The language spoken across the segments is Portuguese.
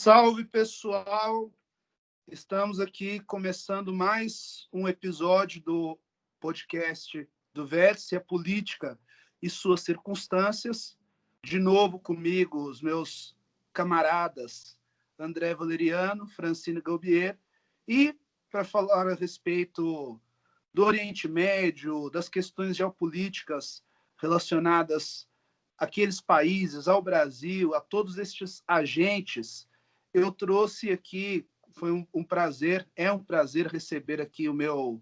Salve, pessoal! Estamos aqui começando mais um episódio do podcast do Vértice, a Política e Suas Circunstâncias. De novo comigo, os meus camaradas André Valeriano, Francine Gaubier, e para falar a respeito do Oriente Médio, das questões geopolíticas relacionadas àqueles países, ao Brasil, a todos estes agentes, eu trouxe aqui, foi um prazer, é um prazer receber aqui o meu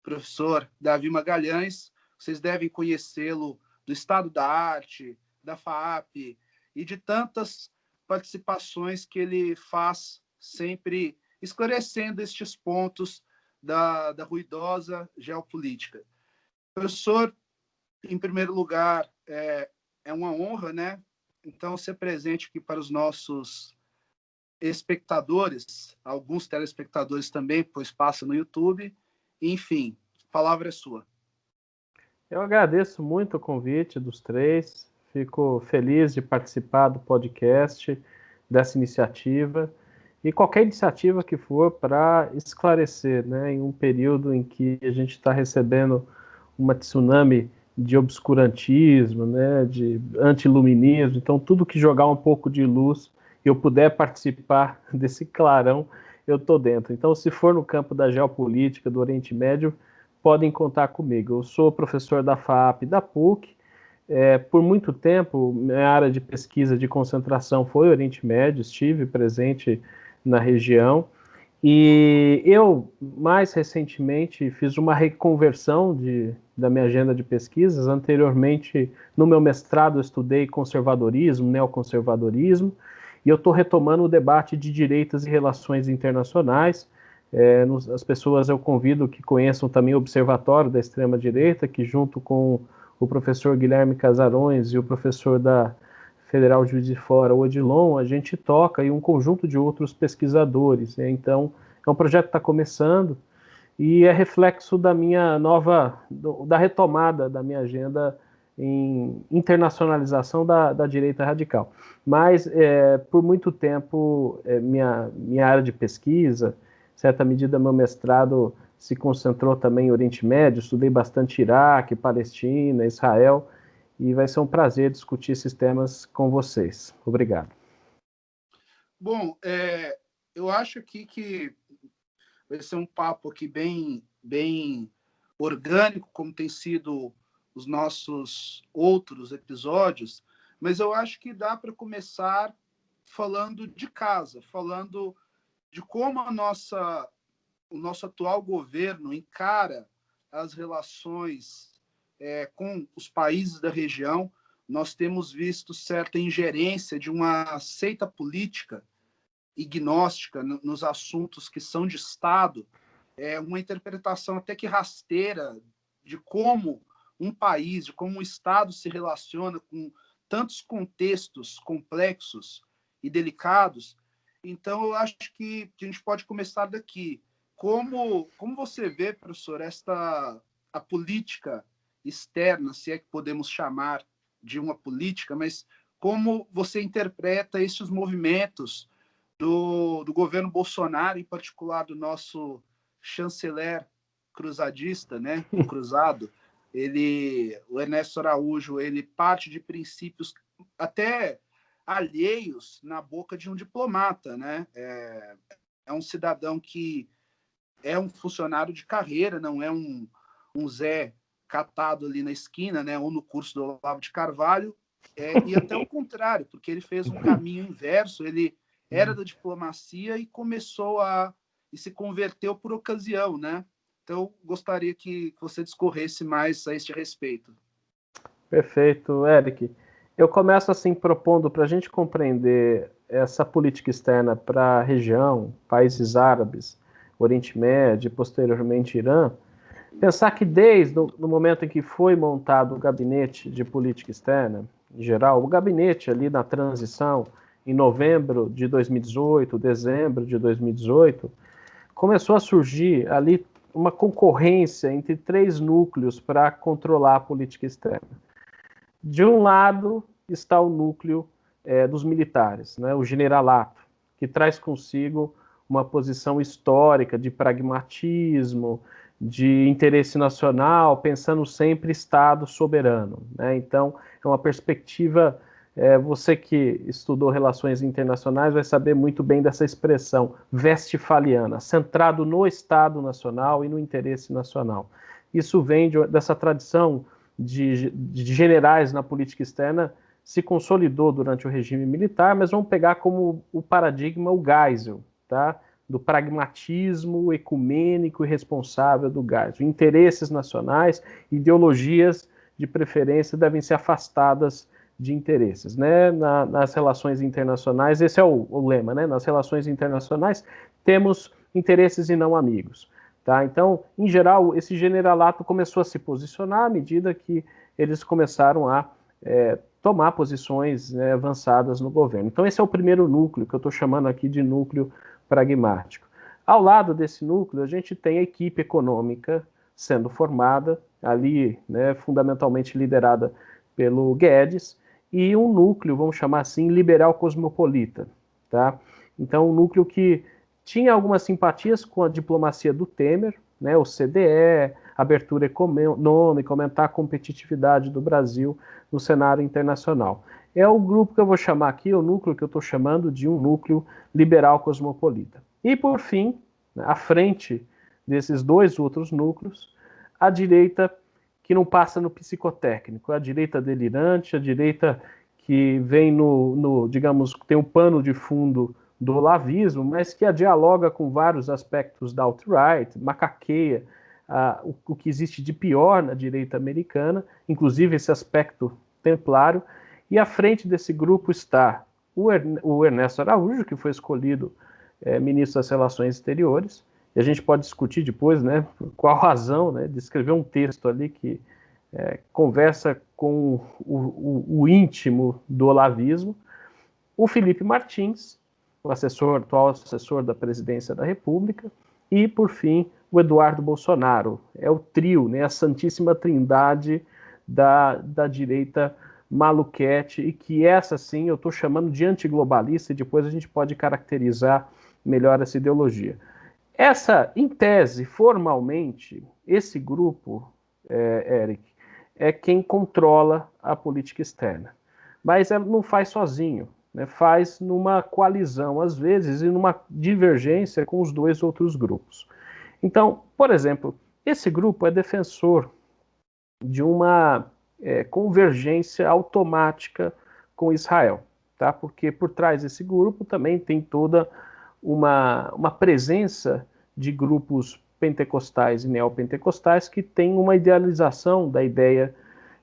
professor Davi Magalhães. Vocês devem conhecê-lo do Estado da Arte, da FAAP e de tantas participações que ele faz, sempre esclarecendo estes pontos da ruidosa geopolítica. Professor, em primeiro lugar, é uma honra, né? Então, ser presente aqui para os nossos espectadores, alguns telespectadores também, pois passa no YouTube. Enfim, a palavra é sua. Eu agradeço muito o convite dos três, fico feliz de participar do podcast, dessa iniciativa, e qualquer iniciativa que for para esclarecer, né, em um período em que a gente está recebendo uma tsunami de obscurantismo, né, de antiluminismo, então tudo que jogar um pouco de luz e eu puder participar desse clarão, eu estou dentro. Então, se for no campo da geopolítica, do Oriente Médio, podem contar comigo. Eu sou professor da FAAP e da PUC. Por muito tempo, minha área de pesquisa de concentração foi Oriente Médio, estive presente na região. E eu, mais recentemente, fiz uma reconversão da minha agenda de pesquisas. Anteriormente, no meu mestrado, eu estudei conservadorismo, neoconservadorismo, e eu estou retomando o debate de direitos e relações internacionais. As pessoas eu convido que conheçam também o Observatório da Extrema-Direita, que junto com o professor Guilherme Casarões e o professor da Federal Juiz de Fora, o Odilon, a gente toca, e um conjunto de outros pesquisadores, né? Então, é um projeto que está começando e é reflexo da minha da retomada da minha agenda em internacionalização da direita radical. Mas, por muito tempo, minha área de pesquisa, em certa medida, meu mestrado se concentrou também em Oriente Médio, estudei bastante Iraque, Palestina, Israel, e vai ser um prazer discutir esses temas com vocês. Obrigado. Bom, eu acho aqui que vai ser um papo aqui bem orgânico, como tem sido os nossos outros episódios, mas eu acho que dá para começar falando de casa, falando de como o nosso atual governo encara as relações com os países da região. Nós temos visto certa ingerência de uma seita política e gnóstica nos assuntos que são de Estado, uma interpretação até que rasteira de como um país, de como um Estado se relaciona com tantos contextos complexos e delicados. Então, eu acho que a gente pode começar daqui. Como você vê, professor, a política externa, se é que podemos chamar de uma política, mas como você interpreta esses movimentos do governo Bolsonaro, em particular do nosso chanceler cruzadista, né, o cruzado, o Ernesto Araújo, ele parte de princípios até alheios na boca de um diplomata, né? É um cidadão que é um funcionário de carreira, não é um Zé catado ali na esquina, né, ou no curso do Olavo de Carvalho, e até o contrário, porque ele fez um caminho inverso, ele era da diplomacia e e se converteu por ocasião, né? Então, gostaria que você discorresse mais a este respeito. Perfeito, Eric. Eu começo assim propondo para a gente compreender essa política externa para a região, países árabes, Oriente Médio e posteriormente Irã, pensar que desde o momento em que foi montado o gabinete de política externa, em geral, o gabinete ali na transição, em novembro de 2018, dezembro de 2018, começou a surgir ali uma concorrência entre três núcleos para controlar a política externa. De um lado está o núcleo dos militares, né, o generalato, que traz consigo uma posição histórica de pragmatismo, de interesse nacional, pensando sempre Estado soberano, né? Então, é uma perspectiva, você que estudou relações internacionais vai saber muito bem dessa expressão westphaliana, centrado no Estado nacional e no interesse nacional. Isso vem dessa tradição de generais na política externa, se consolidou durante o regime militar, mas vamos pegar como o paradigma o Geisel, tá? Do pragmatismo ecumênico e responsável do Geisel. Interesses nacionais, ideologias de preferência devem ser afastadas de interesses, né? Nas relações internacionais, esse é o lema, né? Nas relações internacionais temos interesses e não amigos. Tá? Então, em geral, esse generalato começou a se posicionar à medida que eles começaram a tomar posições, né, avançadas no governo. Então, esse é o primeiro núcleo, que eu estou chamando aqui de núcleo pragmático. Ao lado desse núcleo, a gente tem a equipe econômica sendo formada, ali, né, fundamentalmente liderada pelo Guedes, e um núcleo, vamos chamar assim, liberal cosmopolita. Tá? Então, um núcleo que tinha algumas simpatias com a diplomacia do Temer, né, o CDE, abertura econômica, aumentar a competitividade do Brasil no cenário internacional. É o grupo que eu vou chamar aqui, o núcleo que eu estou chamando de um núcleo liberal cosmopolita. E, por fim, à frente desses dois outros núcleos, a direita que não passa no psicotécnico, a direita delirante, a direita que vem digamos, tem um pano de fundo do olavismo, mas que dialoga com vários aspectos da alt-right, macaqueia o que existe de pior na direita americana, inclusive esse aspecto templário, e à frente desse grupo está o Ernesto Araújo, que foi escolhido ministro das Relações Exteriores, e a gente pode discutir depois, né, por qual razão, né, de escrever um texto ali que conversa com o íntimo do olavismo, o Felipe Martins, o atual assessor da Presidência da República, e, por fim, o Eduardo Bolsonaro. É o trio, né, a santíssima trindade da direita maluquete, e que essa, sim, eu estou chamando de antiglobalista, e depois a gente pode caracterizar melhor essa ideologia. Em tese, formalmente, esse grupo, Eric, é quem controla a política externa. Mas ela não faz sozinho. Né, faz numa coalizão, às vezes, e numa divergência com os dois outros grupos. Então, por exemplo, esse grupo é defensor de uma convergência automática com Israel, tá? Porque por trás desse grupo também tem toda uma presença de grupos pentecostais e neopentecostais que tem uma idealização da ideia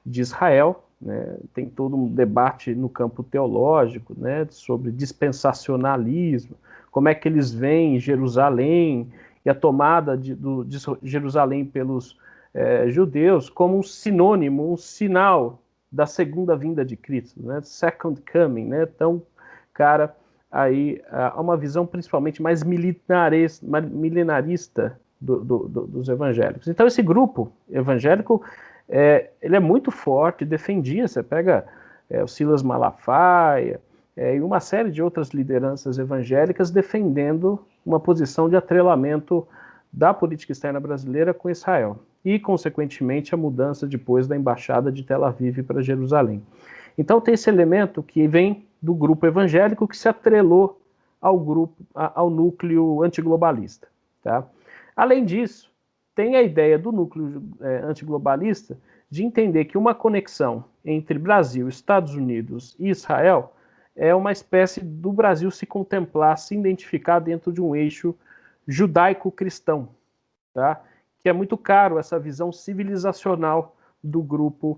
de Israel, né? Tem todo um debate no campo teológico, né, sobre dispensacionalismo, como é que eles veem Jerusalém e a tomada de Jerusalém pelos judeus como um sinônimo, um sinal da segunda vinda de Cristo, né, second coming, né? Então, cara, aí há uma visão principalmente mais milenarista dos evangélicos. Então, esse grupo evangélico ele é muito forte, defendia, você pega o Silas Malafaia e uma série de outras lideranças evangélicas defendendo uma posição de atrelamento da política externa brasileira com Israel e, consequentemente, a mudança depois da embaixada de Tel Aviv para Jerusalém. Então tem esse elemento que vem do grupo evangélico que se atrelou ao núcleo antiglobalista. Tá? Além disso, tem a ideia do núcleo antiglobalista de entender que uma conexão entre Brasil, Estados Unidos e Israel é uma espécie do Brasil se contemplar, se identificar dentro de um eixo judaico-cristão, tá? Que é muito caro essa visão civilizacional do grupo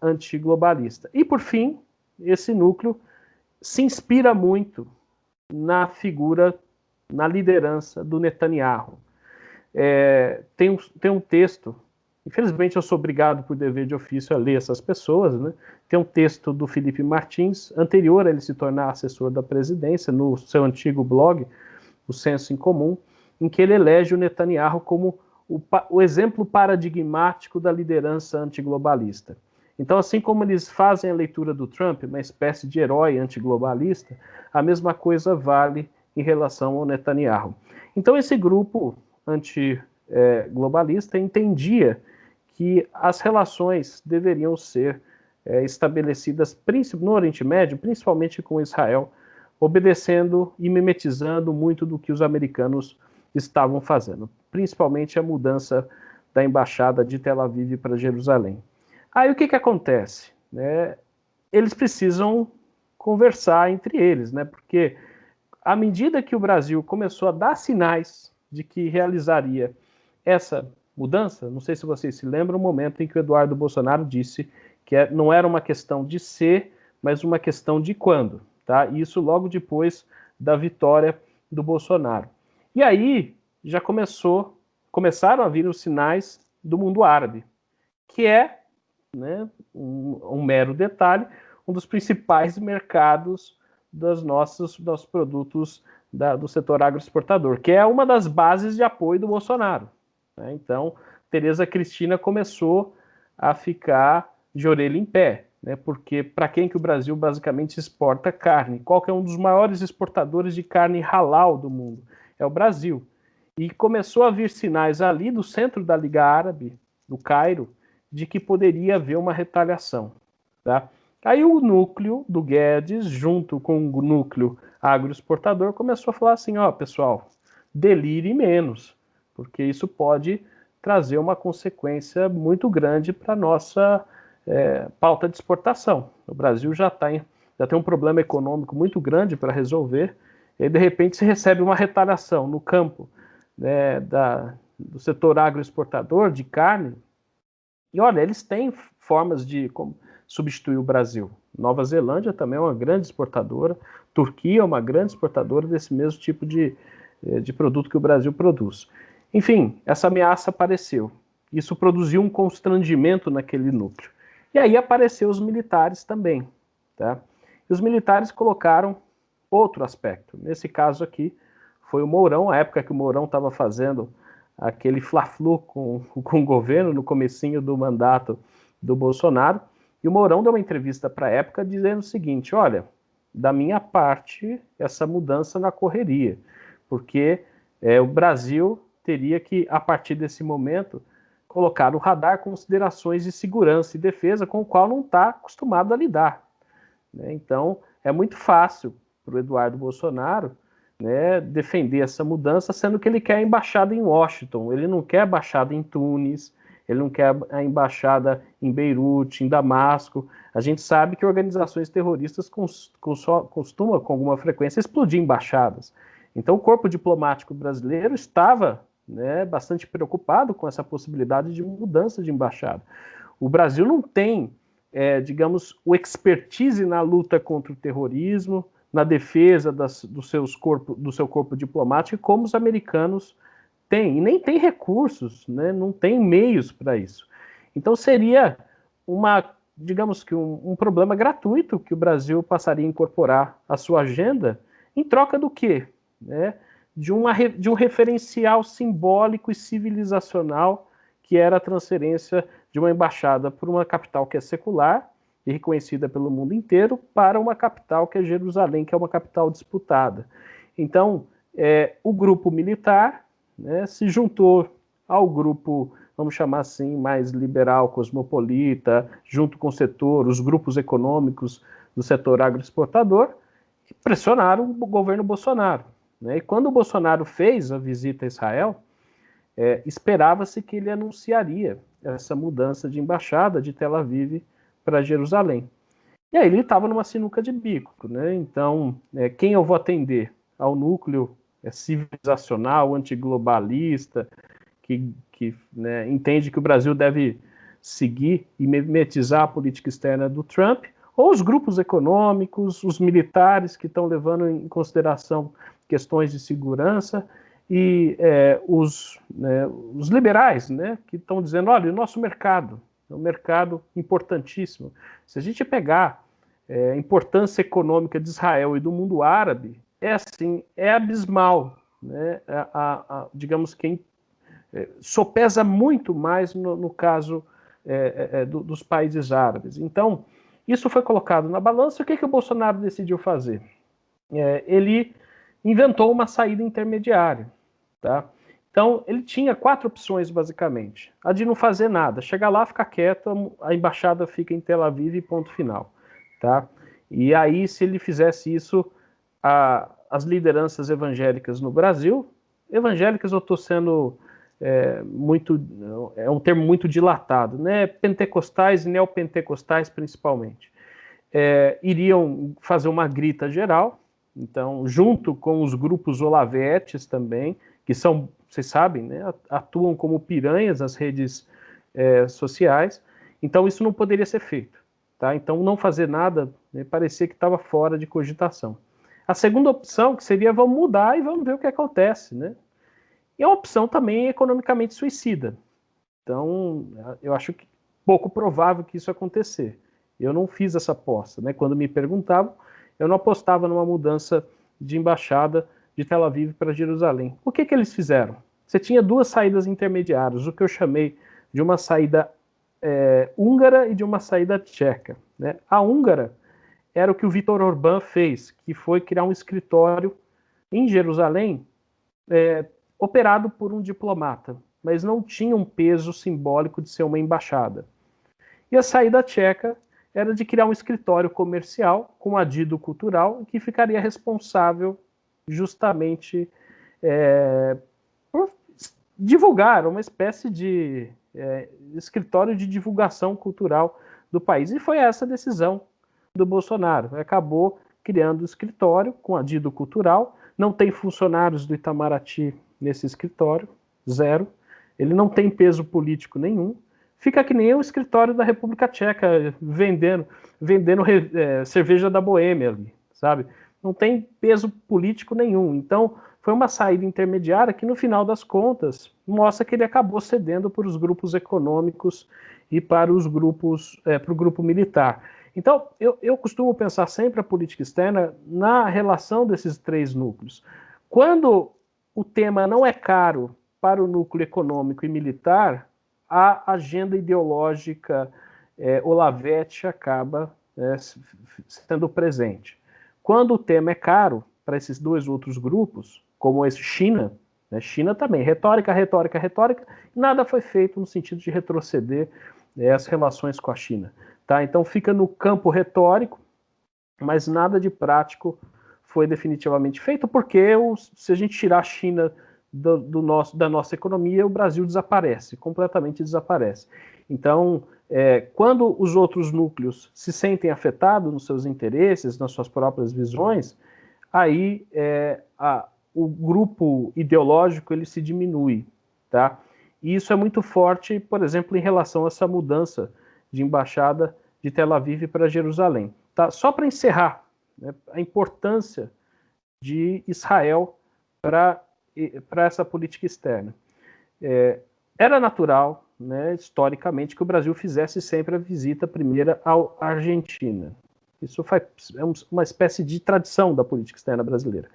antiglobalista. E, por fim, esse núcleo se inspira muito na figura, na liderança do Netanyahu. Tem um texto, infelizmente eu sou obrigado por dever de ofício a ler essas pessoas, né? Tem um texto do Felipe Martins, anterior a ele se tornar assessor da presidência, no seu antigo blog, o Senso em Comum, em que ele elege o Netanyahu como o exemplo paradigmático da liderança antiglobalista. Então, assim como eles fazem a leitura do Trump, uma espécie de herói antiglobalista, a mesma coisa vale em relação ao Netanyahu. Então, esse grupo antiglobalista entendia que as relações deveriam ser estabelecidas no Oriente Médio, principalmente com Israel, obedecendo e mimetizando muito do que os americanos estavam fazendo, principalmente a mudança da embaixada de Tel Aviv para Jerusalém. Aí o que acontece? Eles precisam conversar entre eles, porque à medida que o Brasil começou a dar sinais de que realizaria essa mudança, não sei se vocês se lembram, o momento em que o Eduardo Bolsonaro disse que não era uma questão de ser, mas uma questão de quando, tá? Isso logo depois da vitória do Bolsonaro. E aí já começaram a vir os sinais do mundo árabe, que é, um mero detalhe, um dos principais mercados dos nossos produtos do setor agroexportador, que é uma das bases de apoio do Bolsonaro. Então, Tereza Cristina começou a ficar de orelha em pé, porque para quem que o Brasil basicamente exporta carne? Qual que é um dos maiores exportadores de carne halal do mundo? É o Brasil. E começou a vir sinais ali do centro da Liga Árabe, do Cairo, de que poderia haver uma retaliação. Tá? Aí o núcleo do Guedes, junto com o núcleo agroexportador, começou a falar assim, pessoal, delire menos, porque isso pode trazer uma consequência muito grande para a nossa pauta de exportação. O Brasil já tem um problema econômico muito grande para resolver, e de repente se recebe uma retaliação no campo do setor agroexportador de carne. E olha, eles têm formas de substituir o Brasil. Nova Zelândia também é uma grande exportadora, Turquia é uma grande exportadora desse mesmo tipo de produto que o Brasil produz. Enfim, essa ameaça apareceu. Isso produziu um constrangimento naquele núcleo. E aí apareceram os militares também. Tá? E os militares colocaram outro aspecto. Nesse caso aqui, foi o Mourão, a época que o Mourão estava fazendo aquele fla-flu com o governo no comecinho do mandato do Bolsonaro, e o Mourão deu uma entrevista para a época dizendo o seguinte, olha, da minha parte, essa mudança na correria, porque o Brasil teria que, a partir desse momento, colocar no radar considerações de segurança e defesa com o qual não está acostumado a lidar. Então, é muito fácil para o Eduardo Bolsonaro defender essa mudança, sendo que ele quer a embaixada em Washington, ele não quer a embaixada em Tunis, ele não quer a embaixada em Beirute, em Damasco. A gente sabe que organizações terroristas costumam, com alguma frequência, explodir embaixadas. Então, o corpo diplomático brasileiro estava bastante preocupado com essa possibilidade de mudança de embaixada. O Brasil não tem, digamos, o expertise na luta contra o terrorismo, na defesa do seu corpo diplomático, como os americanos têm, e nem tem recursos, não tem meios para isso. Então seria digamos que um problema gratuito que o Brasil passaria a incorporar à sua agenda, em troca do quê? De um referencial simbólico e civilizacional, que era a transferência de uma embaixada por uma capital que é secular, e reconhecida pelo mundo inteiro, para uma capital que é Jerusalém, que é uma capital disputada. Então, o grupo militar se juntou ao grupo, vamos chamar assim, mais liberal, cosmopolita, junto com os grupos econômicos do setor agroexportador, que pressionaram o governo Bolsonaro. E quando o Bolsonaro fez a visita a Israel, esperava-se que ele anunciaria essa mudança de embaixada de Tel Aviv para Jerusalém. E aí ele estava numa sinuca de bico, Então, quem eu vou atender? Ao núcleo civilizacional, antiglobalista, que entende que o Brasil deve seguir e mimetizar a política externa do Trump, ou os grupos econômicos, os militares que estão levando em consideração questões de segurança, e os liberais, que estão dizendo, olha, o nosso mercado é um mercado importantíssimo. Se a gente pegar a importância econômica de Israel e do mundo árabe, é abismal. Digamos que sopesa muito mais no caso dos países árabes. Então, isso foi colocado na balança. O que o Bolsonaro decidiu fazer? Ele inventou uma saída intermediária. Tá? Então, ele tinha 4 opções, basicamente. A de não fazer nada, chegar lá, ficar quieto, a embaixada fica em Tel Aviv e ponto final. Tá? E aí, se ele fizesse isso, as lideranças evangélicas no Brasil, evangélicas eu estou sendo é um termo muito dilatado, né? Pentecostais e neopentecostais principalmente, iriam fazer uma grita geral, então, junto com os grupos olavetes também, que são, vocês sabem, né, atuam como piranhas nas redes sociais, então isso não poderia ser feito. Tá? Então, não fazer nada, né, parecia que estava fora de cogitação. A segunda opção, que seria vamos mudar e vamos ver o que acontece, né? E é uma opção também economicamente suicida. Então, eu acho que pouco provável que isso acontecer. Eu não fiz essa aposta, né? Quando me perguntavam, eu não apostava numa mudança de embaixada de Tel Aviv para Jerusalém. O que eles fizeram? Você tinha 2 saídas intermediárias, o que eu chamei de uma saída húngara e de uma saída tcheca. Né? A húngara era o que o Viktor Orbán fez, que foi criar um escritório em Jerusalém, operado por um diplomata, mas não tinha um peso simbólico de ser uma embaixada. E a saída tcheca era de criar um escritório comercial com adido cultural que ficaria responsável justamente por divulgar uma espécie de escritório de divulgação cultural do país. E foi essa a decisão do Bolsonaro. Acabou criando o escritório com adido cultural, não tem funcionários do Itamaraty nesse escritório, 0. Ele não tem peso político nenhum. Fica que nem o escritório da República Tcheca vendendo cerveja da Boêmia ali, sabe? Não tem peso político nenhum. Então, foi uma saída intermediária que, no final das contas, mostra que ele acabou cedendo para os grupos econômicos e para os grupos, para o grupo militar. Então, eu costumo pensar sempre a política externa na relação desses 3 núcleos. Quando o tema não é caro para o núcleo econômico e militar, a agenda ideológica olavete acaba sendo presente. Quando o tema é caro para esses 2 outros grupos, como esse China, né, China também, retórica, nada foi feito no sentido de retroceder as relações com a China. Tá? Então fica no campo retórico, mas nada de prático foi definitivamente feito, porque se a gente tirar a China da nossa economia, o Brasil desaparece, completamente desaparece. Então, quando os outros núcleos se sentem afetados nos seus interesses, nas suas próprias visões, aí o grupo ideológico ele se diminui. Tá? E isso é muito forte, por exemplo, em relação a essa mudança de embaixada de Tel Aviv para Jerusalém. Tá? Só para encerrar, né, a importância de Israel para essa política externa. Era natural, né, historicamente, que o Brasil fizesse sempre a visita primeira à Argentina. Isso é uma espécie de tradição da política externa brasileira.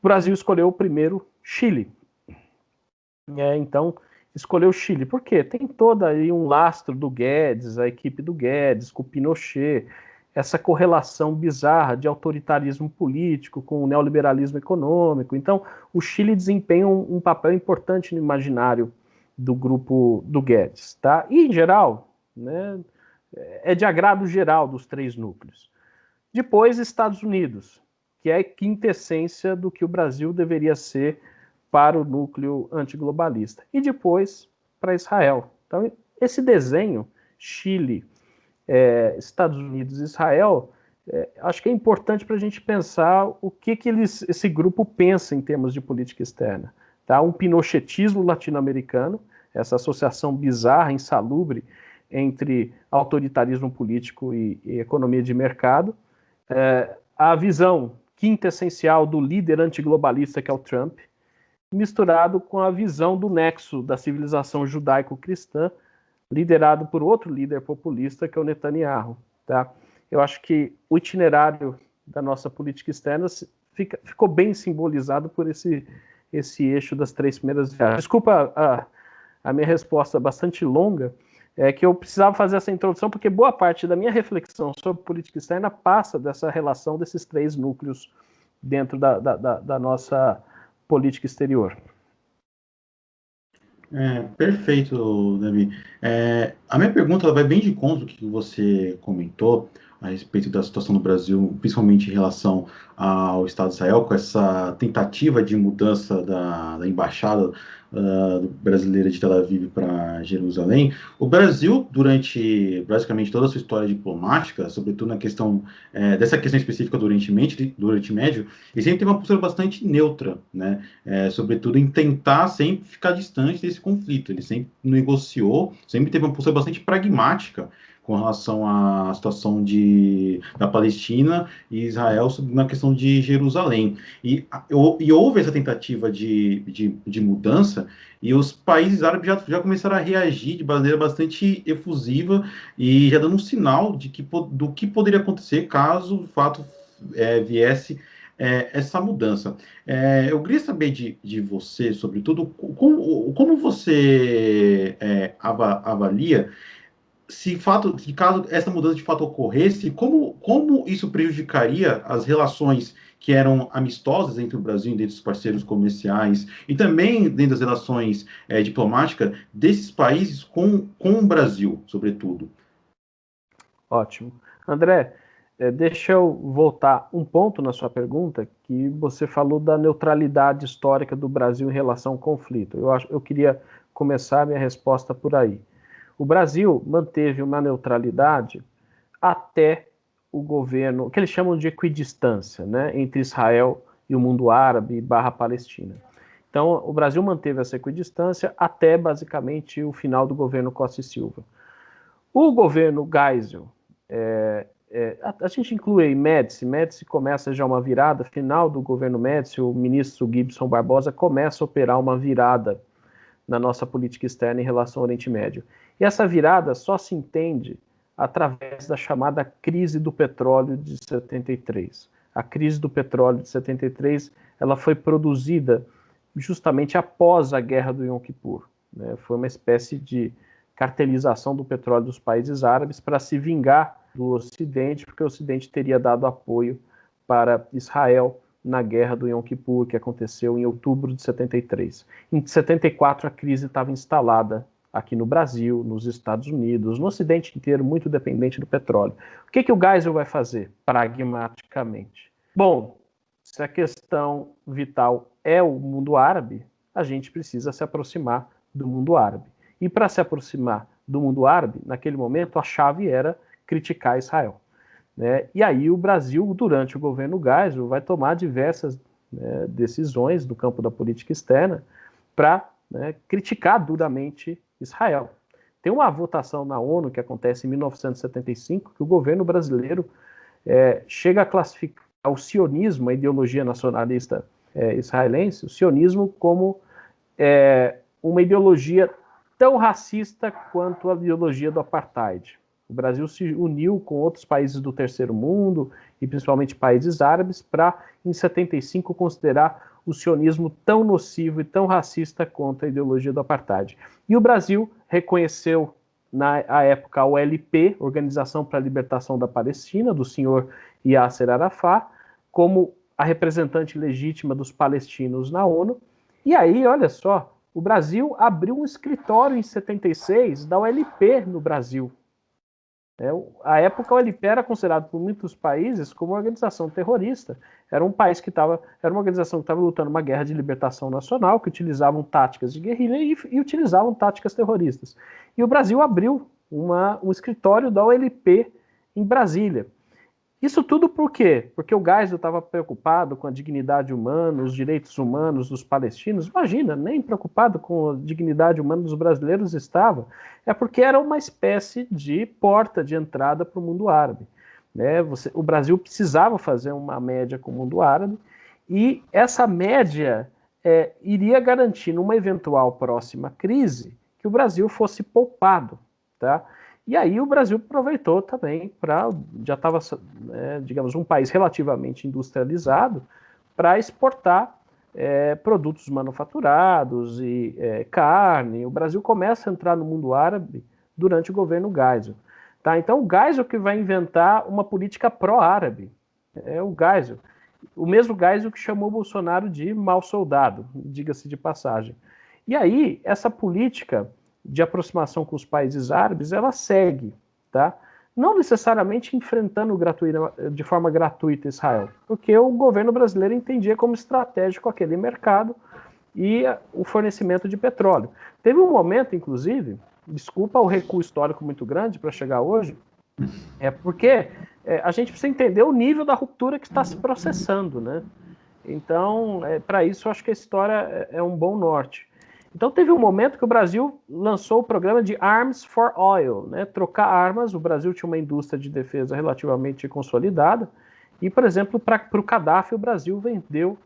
O Brasil escolheu primeiro Chile. Então, escolheu o Chile. Por quê? Tem todo aí um lastro do Guedes, a equipe do Guedes, com o Pinochet, essa correlação bizarra de autoritarismo político com o neoliberalismo econômico. Então, o Chile desempenha um papel importante no imaginário do grupo do Guedes. Tá? E, em geral, né, é de agrado geral dos 3 núcleos. Depois, Estados Unidos, que é a quintessência do que o Brasil deveria ser para o núcleo antiglobalista. E depois, para Israel. Então, esse desenho, Chile, Estados Unidos e Israel, acho que é importante para a gente pensar o que esse grupo pensa em termos de política externa. Tá? Um pinochetismo latino-americano, essa associação bizarra, insalubre, entre autoritarismo político e economia de mercado, a visão quintessencial do líder antiglobalista, que é o Trump, misturado com a visão do nexo da civilização judaico-cristã, liderado por outro líder populista, que é o Netanyahu. Tá? Eu acho que o itinerário da nossa política externa ficou bem simbolizado por esse eixo das 3 primeiras viagens. Desculpa a minha resposta bastante longa, é que eu precisava fazer essa introdução, porque boa parte da minha reflexão sobre política externa passa dessa relação desses três núcleos dentro da nossa política exterior. Perfeito, Davi. A minha pergunta ela vai bem de encontro do que você comentou a respeito da situação do Brasil, principalmente em relação ao Estado de Israel, com essa tentativa de mudança da embaixada brasileira de Tel Aviv para Jerusalém. O Brasil, durante basicamente toda a sua história diplomática, sobretudo na questão dessa questão específica do Oriente Médio, ele sempre teve uma postura bastante neutra, né? Sobretudo em tentar sempre ficar distante desse conflito. Ele sempre negociou, sempre teve uma postura bastante pragmática com relação à situação da Palestina e Israel na questão de Jerusalém. E houve essa tentativa de mudança, e os países árabes já começaram a reagir de maneira bastante efusiva e já dando um sinal do que poderia acontecer caso o fato viesse essa mudança. Eu queria saber de você, sobretudo, como você avalia se caso essa mudança de fato ocorresse, como isso prejudicaria as relações que eram amistosas entre o Brasil e entre os parceiros comerciais, e também dentro das relações diplomáticas desses países com o Brasil, sobretudo? Ótimo. André, deixa eu voltar um ponto na sua pergunta, que você falou da neutralidade histórica do Brasil em relação ao conflito. Eu queria começar a minha resposta por aí. O Brasil manteve uma neutralidade até o governo, que eles chamam de equidistância, né, entre Israel e o mundo árabe / Palestina. Então, o Brasil manteve essa equidistância até, basicamente, o final do governo Costa e Silva. O governo Geisel, a gente inclui aí Médici começa já uma virada, final do governo Médici, o ministro Gibson Barbosa começa a operar uma virada na nossa política externa em relação ao Oriente Médio. E essa virada só se entende através da chamada crise do petróleo de 73. A crise do petróleo de 73, ela foi produzida justamente após a guerra do Yom Kippur, né? Foi uma espécie de cartelização do petróleo dos países árabes para se vingar do Ocidente, porque o Ocidente teria dado apoio para Israel na guerra do Yom Kippur, que aconteceu em outubro de 73. Em 74, a crise estava instalada aqui no Brasil, nos Estados Unidos, no Ocidente inteiro, muito dependente do petróleo. O que o Geisel vai fazer, pragmaticamente? Bom, se a questão vital é o mundo árabe, a gente precisa se aproximar do mundo árabe. E para se aproximar do mundo árabe, naquele momento, a chave era criticar Israel. Né? E aí o Brasil, durante o governo Geisel, vai tomar diversas decisões do campo da política externa para criticar duramente Israel. Tem uma votação na ONU que acontece em 1975 que o governo brasileiro chega a classificar o sionismo, a ideologia nacionalista israelense, o sionismo como uma ideologia tão racista quanto a ideologia do apartheid. O Brasil se uniu com outros países do terceiro mundo, e principalmente países árabes, para, em 75, considerar o sionismo tão nocivo e tão racista quanto a ideologia do apartheid. E o Brasil reconheceu, na época, a OLP, Organização para a Libertação da Palestina, do senhor Yasser Arafat, como a representante legítima dos palestinos na ONU. E aí, olha só, o Brasil abriu um escritório em 76 da OLP no Brasil. À época, a OLP era considerada por muitos países como uma organização terrorista. Era uma organização que estava lutando uma guerra de libertação nacional, que utilizavam táticas de guerrilha e utilizavam táticas terroristas. E o Brasil abriu um escritório da OLP em Brasília. Isso tudo por quê? Porque o Geisel estava preocupado com a dignidade humana, os direitos humanos dos palestinos. Imagina, nem preocupado com a dignidade humana dos brasileiros estava. É porque era uma espécie de porta de entrada para o mundo árabe. Né? O Brasil precisava fazer uma média com o mundo árabe, e essa média iria garantir, numa eventual próxima crise, que o Brasil fosse poupado, tá? E aí o Brasil aproveitou também já estava, digamos, um país relativamente industrializado, para exportar produtos manufaturados e carne. O Brasil começa a entrar no mundo árabe durante o governo Geisel. Tá? Então, o Geisel que vai inventar uma política pró-árabe. É o Geisel. O mesmo Geisel que chamou Bolsonaro de mau soldado, diga-se de passagem. E aí, essa política de aproximação com os países árabes, ela segue, tá? Não necessariamente enfrentando de forma gratuita Israel, porque o governo brasileiro entendia como estratégico aquele mercado e o fornecimento de petróleo. Teve um momento, inclusive, desculpa o recuo histórico muito grande para chegar hoje, porque a gente precisa entender o nível da ruptura que está se processando, né? Então, para isso, eu acho que a história é um bom norte. Então, teve um momento que o Brasil lançou o programa de Arms for Oil, né? Trocar armas. O Brasil tinha uma indústria de defesa relativamente consolidada e, por exemplo, para o Gaddafi, o Brasil vendeu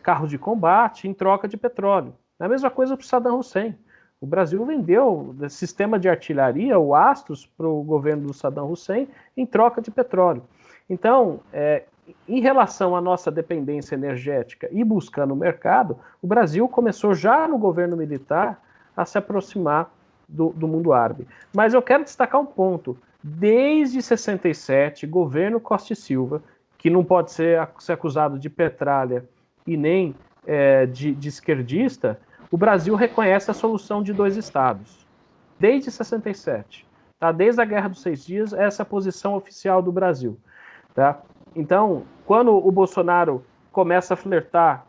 carros de combate em troca de petróleo. É a mesma coisa para o Saddam Hussein. O Brasil vendeu o sistema de artilharia, o Astros, para o governo do Saddam Hussein em troca de petróleo. Então, em relação à nossa dependência energética e buscando o mercado, o Brasil começou já no governo militar a se aproximar do mundo árabe. Mas eu quero destacar um ponto. Desde 67, governo Costa e Silva, que não pode ser acusado de petralha e nem de esquerdista, o Brasil reconhece a solução de 2 estados. Desde 67. Tá? Desde a Guerra dos 6 Dias, essa é a posição oficial do Brasil. Tá? Então, quando o Bolsonaro começa a flertar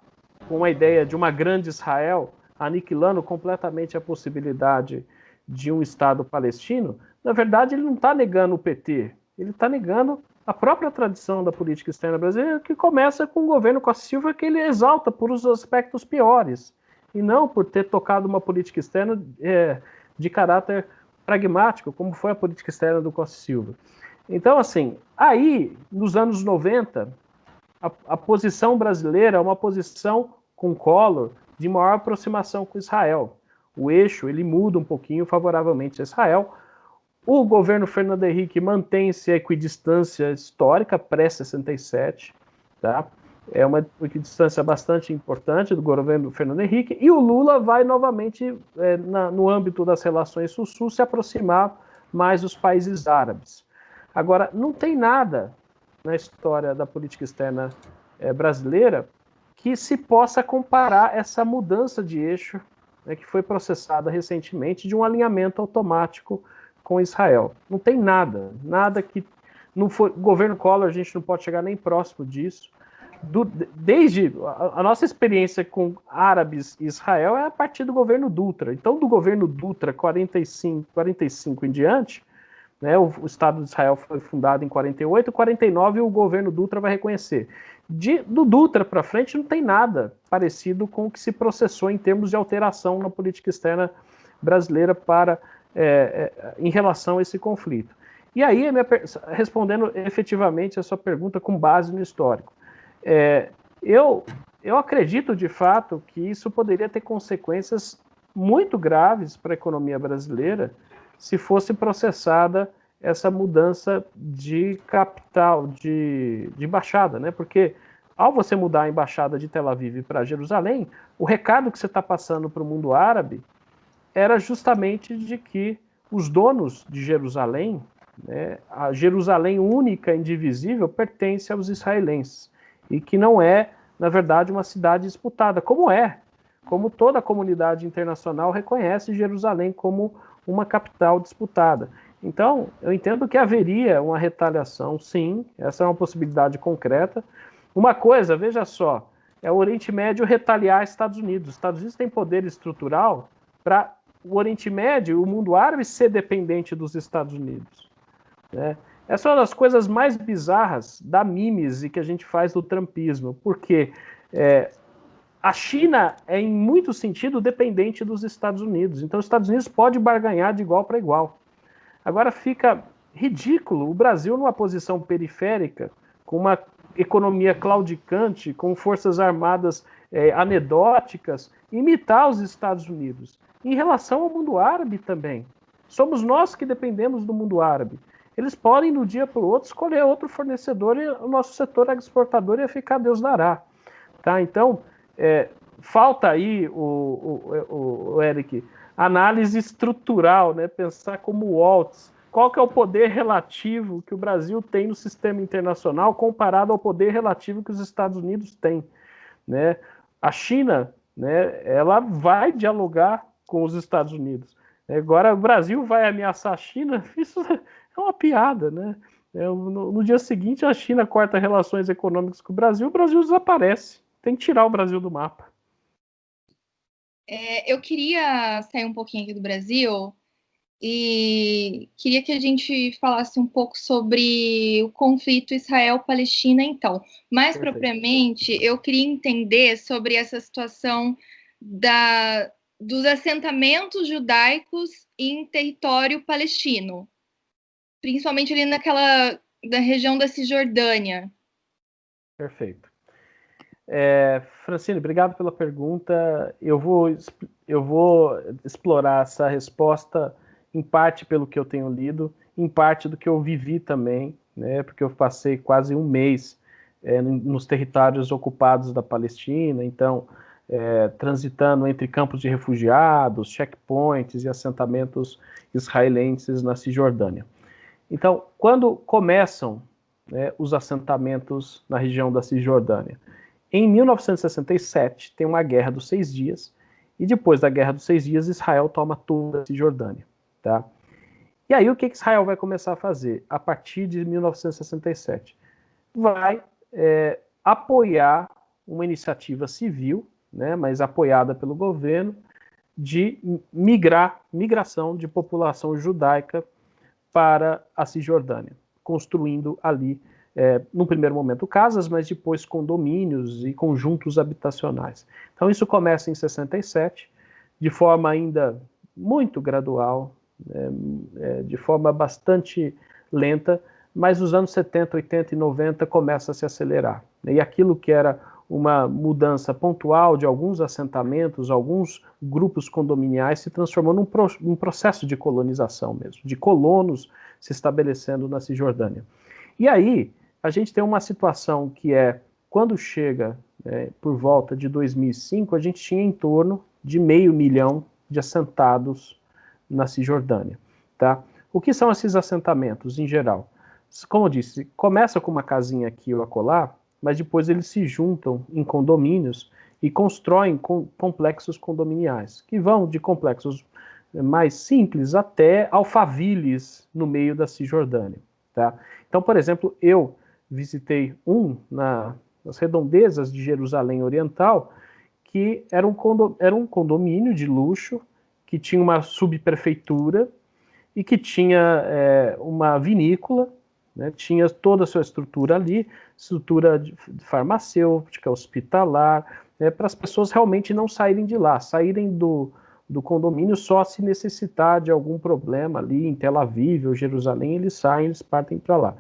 com a ideia de uma grande Israel, aniquilando completamente a possibilidade de um Estado palestino, na verdade ele não está negando o PT, ele está negando a própria tradição da política externa brasileira, que começa com o governo Costa e Silva, que ele exalta por os aspectos piores, e não por ter tocado uma política externa de caráter pragmático, como foi a política externa do Costa e Silva. Então, assim, aí, nos anos 90, a posição brasileira é uma posição com Collor de maior aproximação com Israel. O eixo, ele muda um pouquinho favoravelmente a Israel. O governo Fernando Henrique mantém-se a equidistância histórica pré-67, tá? É uma equidistância bastante importante do governo Fernando Henrique, e o Lula vai novamente, no âmbito das relações sul-sul, se aproximar mais dos países árabes. Agora, não tem nada na história da política externa brasileira que se possa comparar essa mudança de eixo, né, que foi processada recentemente, de um alinhamento automático com Israel. Não tem nada que não foi. O governo Collor, a gente não pode chegar nem próximo disso. Desde a nossa experiência com árabes e Israel é a partir do governo Dutra. Então, do governo Dutra 45 em diante, né, o Estado de Israel foi fundado em 48, 49 o governo Dutra vai reconhecer. Do Dutra para frente não tem nada parecido com o que se processou em termos de alteração na política externa brasileira em relação a esse conflito. E aí, respondendo efetivamente a sua pergunta com base no histórico, eu acredito de fato que isso poderia ter consequências muito graves para a economia brasileira se fosse processada essa mudança de capital, de embaixada, né? Porque ao você mudar a embaixada de Tel Aviv para Jerusalém, o recado que você está passando para o mundo árabe era justamente de que os donos de Jerusalém, né, a Jerusalém única e indivisível, pertence aos israelenses, e que não é, na verdade, uma cidade disputada, como toda a comunidade internacional reconhece Jerusalém como uma capital disputada. Então, eu entendo que haveria uma retaliação, sim, essa é uma possibilidade concreta. Uma coisa, veja só, é o Oriente Médio retaliar Estados Unidos. Os Estados Unidos têm poder estrutural para o Oriente Médio, o mundo árabe, ser dependente dos Estados Unidos, né? Essa é uma das coisas mais bizarras da mímese que a gente faz do trumpismo, porque a China é, em muito sentido, dependente dos Estados Unidos. Então, os Estados Unidos pode barganhar de igual para igual. Agora, fica ridículo o Brasil, numa posição periférica, com uma economia claudicante, com forças armadas anedóticas, imitar os Estados Unidos. Em relação ao mundo árabe também. Somos nós que dependemos do mundo árabe. Eles podem, do dia para o outro, escolher outro fornecedor e o nosso setor exportador ia ficar Deus dará. Tá? Então, falta aí, o Eric, análise estrutural, né? Pensar como Waltz. Qual que é o poder relativo que o Brasil tem no sistema internacional comparado ao poder relativo que os Estados Unidos têm, né? A China, né, ela vai dialogar com os Estados Unidos. Agora, o Brasil vai ameaçar a China? Isso é uma piada, né? No dia seguinte, a China corta relações econômicas com o Brasil desaparece. Tem que tirar o Brasil do mapa. Eu queria sair um pouquinho aqui do Brasil e queria que a gente falasse um pouco sobre o conflito Israel-Palestina, então. Mais propriamente, eu queria entender sobre essa situação dos assentamentos judaicos em território palestino, principalmente ali da região da Cisjordânia. Perfeito. Francine, obrigado pela pergunta. Eu vou explorar essa resposta em parte pelo que eu tenho lido, em parte do que eu vivi também, né, porque eu passei quase um mês nos territórios ocupados da Palestina, então, transitando entre campos de refugiados, checkpoints e assentamentos israelenses na Cisjordânia. Então, quando começam, né, os assentamentos na região da Cisjordânia? Em 1967, tem uma Guerra dos 6 Dias, e depois da Guerra dos 6 Dias, Israel toma toda a Cisjordânia. Tá? E aí, o que Israel vai começar a fazer? A partir de 1967, vai apoiar uma iniciativa civil, né, mas apoiada pelo governo, de migração de população judaica para a Cisjordânia, construindo ali, no primeiro momento, casas, mas depois condomínios e conjuntos habitacionais. Então, isso começa em 67, de forma ainda muito gradual, de forma bastante lenta, mas nos anos 70, 80 e 90 começa a se acelerar. E aquilo que era uma mudança pontual de alguns assentamentos, alguns grupos condominiais, se transformou num processo de colonização mesmo, de colonos se estabelecendo na Cisjordânia. E aí, a gente tem uma situação que quando chega por volta de 2005, a gente tinha em torno de 500 mil de assentados na Cisjordânia. Tá? O que são esses assentamentos, em geral? Como eu disse, começa com uma casinha aqui ou acolá, mas depois eles se juntam em condomínios e constroem complexos condominiais, que vão de complexos mais simples até alfaviles no meio da Cisjordânia. Tá? Então, por exemplo, eu visitei nas redondezas de Jerusalém Oriental, que era um condomínio de luxo, que tinha uma subprefeitura e que tinha uma vinícola, né, tinha toda a sua estrutura ali, estrutura farmacêutica, hospitalar, para as pessoas realmente não saírem de lá, saírem do condomínio só se necessitar de algum problema ali em Tel Aviv ou Jerusalém, eles partem para lá.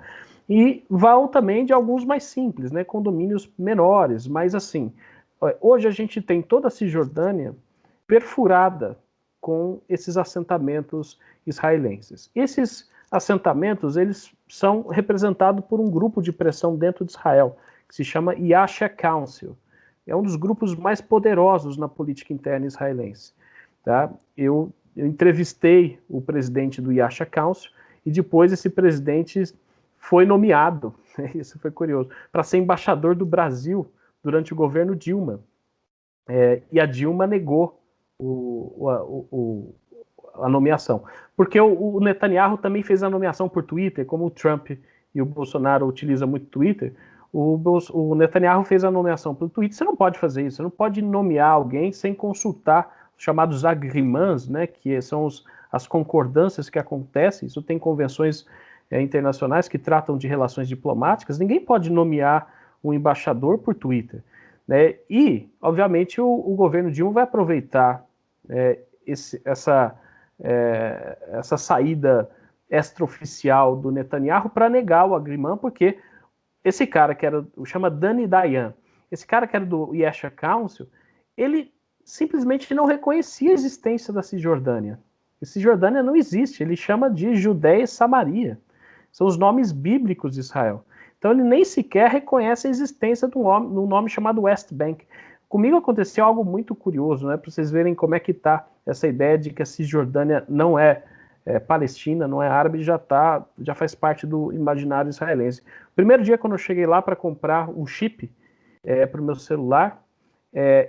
E vão também de alguns mais simples, né, condomínios menores, mas assim, hoje a gente tem toda a Cisjordânia perfurada com esses assentamentos israelenses. Esses assentamentos, eles são representados por um grupo de pressão dentro de Israel, que se chama Yasha Council. É um dos grupos mais poderosos na política interna israelense. Tá? Eu entrevistei o presidente do Yasha Council e depois esse presidente foi nomeado, isso foi curioso, para ser embaixador do Brasil durante o governo Dilma. E a Dilma negou a nomeação. Porque o Netanyahu também fez a nomeação por Twitter, como o Trump e o Bolsonaro utilizam muito Twitter, o Netanyahu fez a nomeação pelo Twitter. Você não pode fazer isso, você não pode nomear alguém sem consultar os chamados agrimans, né, que são as concordâncias que acontecem. Isso tem convenções internacionais que tratam de relações diplomáticas. Ninguém pode nomear um embaixador por Twitter. Né? E, obviamente, o governo Dilma vai aproveitar essa saída extraoficial do Netanyahu para negar o agrimã, porque esse cara que chama Dani Dayan, esse cara que era do Yasha Council, ele simplesmente não reconhecia a existência da Cisjordânia. A Cisjordânia não existe, ele chama de Judéia e Samaria. São os nomes bíblicos de Israel. Então ele nem sequer reconhece a existência de um nome chamado West Bank. Comigo aconteceu algo muito curioso, né, para vocês verem como é que está essa ideia de que a Cisjordânia não é Palestina, não é árabe, já faz parte do imaginário israelense. Primeiro dia, quando eu cheguei lá para comprar um chip para o meu celular,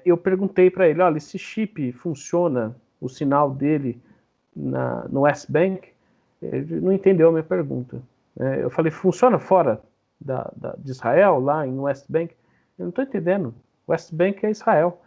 eu perguntei para ele, olha, esse chip funciona, o sinal dele no West Bank? Ele não entendeu a minha pergunta. Eu falei, funciona fora de Israel, lá em West Bank? Eu não estou entendendo. West Bank é Israel.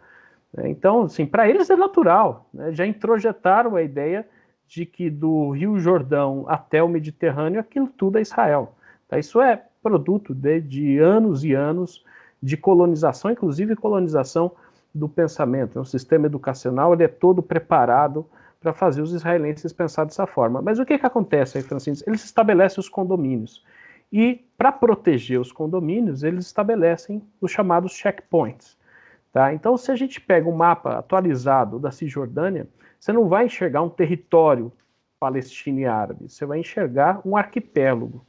Então, assim, para eles é natural. Né? Já introjetaram a ideia de que do Rio Jordão até o Mediterrâneo, aquilo tudo é Israel. Tá? Isso é produto de anos e anos de colonização, inclusive colonização do pensamento. O sistema educacional ele é todo preparado para fazer os israelenses pensar dessa forma. Mas o que acontece aí, Francisco? Eles estabelecem os condomínios. E, para proteger os condomínios, eles estabelecem os chamados checkpoints. Tá? Então, se a gente pega um mapa atualizado da Cisjordânia, você não vai enxergar um território palestino e árabe, você vai enxergar um arquipélago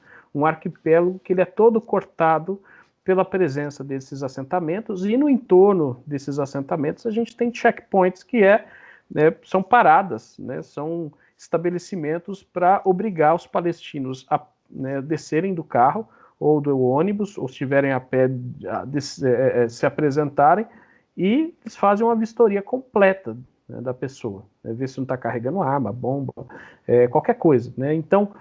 que ele é todo cortado pela presença desses assentamentos, e no entorno desses assentamentos a gente tem checkpoints que são paradas, né, são estabelecimentos para obrigar os palestinos a descerem do carro ou do ônibus, ou se estiverem a pé, se apresentarem, e eles fazem uma vistoria completa, né, da pessoa, ver se não está carregando arma, bomba, qualquer coisa. Né? Então,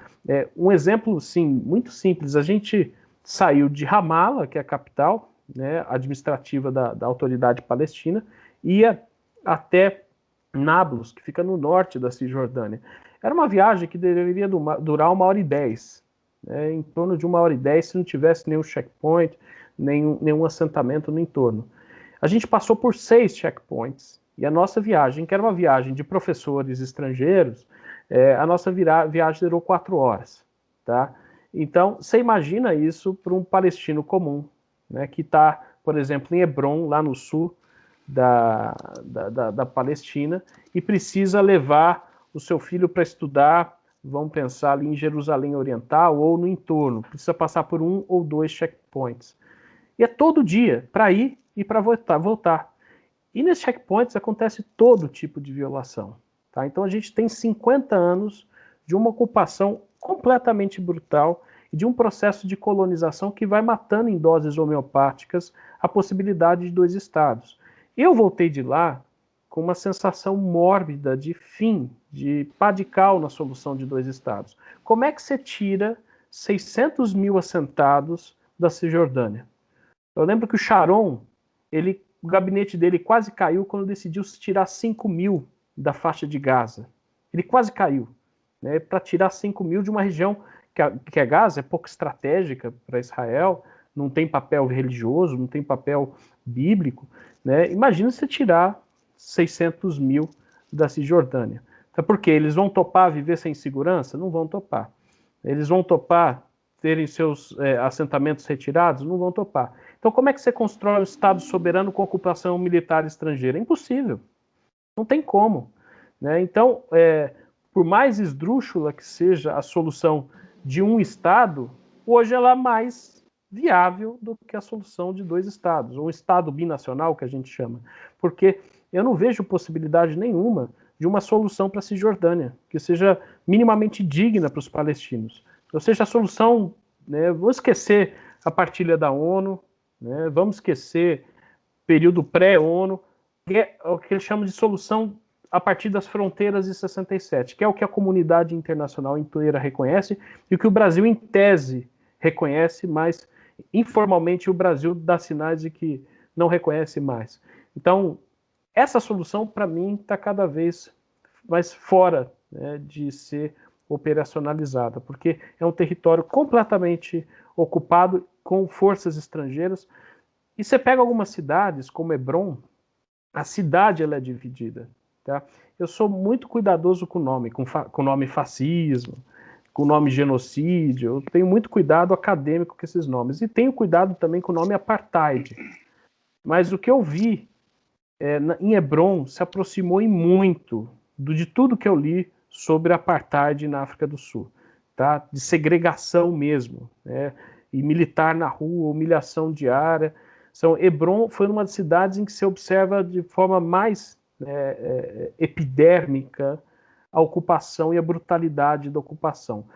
um exemplo sim, muito simples, a gente saiu de Ramala, que é a capital, né, administrativa da autoridade palestina, ia até Nablus, que fica no norte da Cisjordânia. Era uma viagem que deveria durar 1h10, em torno de 1h10, se não tivesse nenhum checkpoint, nenhum assentamento no entorno. A gente passou por 6 checkpoints, e a nossa viagem, que era uma viagem de professores estrangeiros, a nossa viagem durou 4 horas. Tá? Então, você imagina isso para um palestino comum, né, que está, por exemplo, em Hebron, lá no sul da Palestina, e precisa levar o seu filho para estudar, vamos pensar ali em Jerusalém Oriental ou no entorno, precisa passar por 1 ou 2 checkpoints. E é todo dia, para ir e para voltar. E nesses checkpoints acontece todo tipo de violação. Tá? Então a gente tem 50 anos de uma ocupação completamente brutal e de um processo de colonização que vai matando em doses homeopáticas a possibilidade de 2 estados. Eu voltei de lá com uma sensação mórbida de fim, de pá de cal na solução de 2 estados. Como é que você tira 600 mil assentados da Cisjordânia? Eu lembro que o Sharon, o gabinete dele quase caiu quando decidiu tirar 5 mil da faixa de Gaza. Ele quase caiu, né, para tirar 5 mil de uma região que a Gaza é pouco estratégica para Israel, não tem papel religioso, não tem papel bíblico. Né? Imagina você tirar 600 mil da Cisjordânia. Então, por quê? Eles vão topar viver sem segurança? Não vão topar. Eles vão topar terem seus assentamentos retirados? Não vão topar. Então, como é que você constrói um Estado soberano com ocupação militar estrangeira? É impossível. Não tem como. Né? Então, por mais esdrúxula que seja a solução de um Estado, hoje ela é mais viável do que a solução de 2 Estados, ou um Estado binacional, que a gente chama. Porque eu não vejo possibilidade nenhuma de uma solução para a Cisjordânia, que seja minimamente digna para os palestinos. Ou seja, a solução, né, vamos esquecer a partilha da ONU, né, vamos esquecer período pré-ONU, que é o que eles chamam de solução a partir das fronteiras de 67, que é o que a comunidade internacional inteira reconhece e o que o Brasil, em tese, reconhece, mas informalmente o Brasil dá sinais de que não reconhece mais. Então, essa solução, para mim, está cada vez mais fora, né, de ser operacionalizada, porque é um território completamente ocupado com forças estrangeiras. E você pega algumas cidades, como Hebron, a cidade ela é dividida. Tá? Eu sou muito cuidadoso com o nome, com o nome fascismo, com o nome genocídio, eu tenho muito cuidado acadêmico com esses nomes, e tenho cuidado também com o nome apartheid. Mas o que eu vi em Hebron se aproximou em muito de tudo que eu li sobre apartheid na África do Sul, tá? De segregação mesmo, né? E militar na rua, humilhação diária, Hebron foi uma das cidades em que se observa de forma mais epidérmica a ocupação e a brutalidade da ocupação.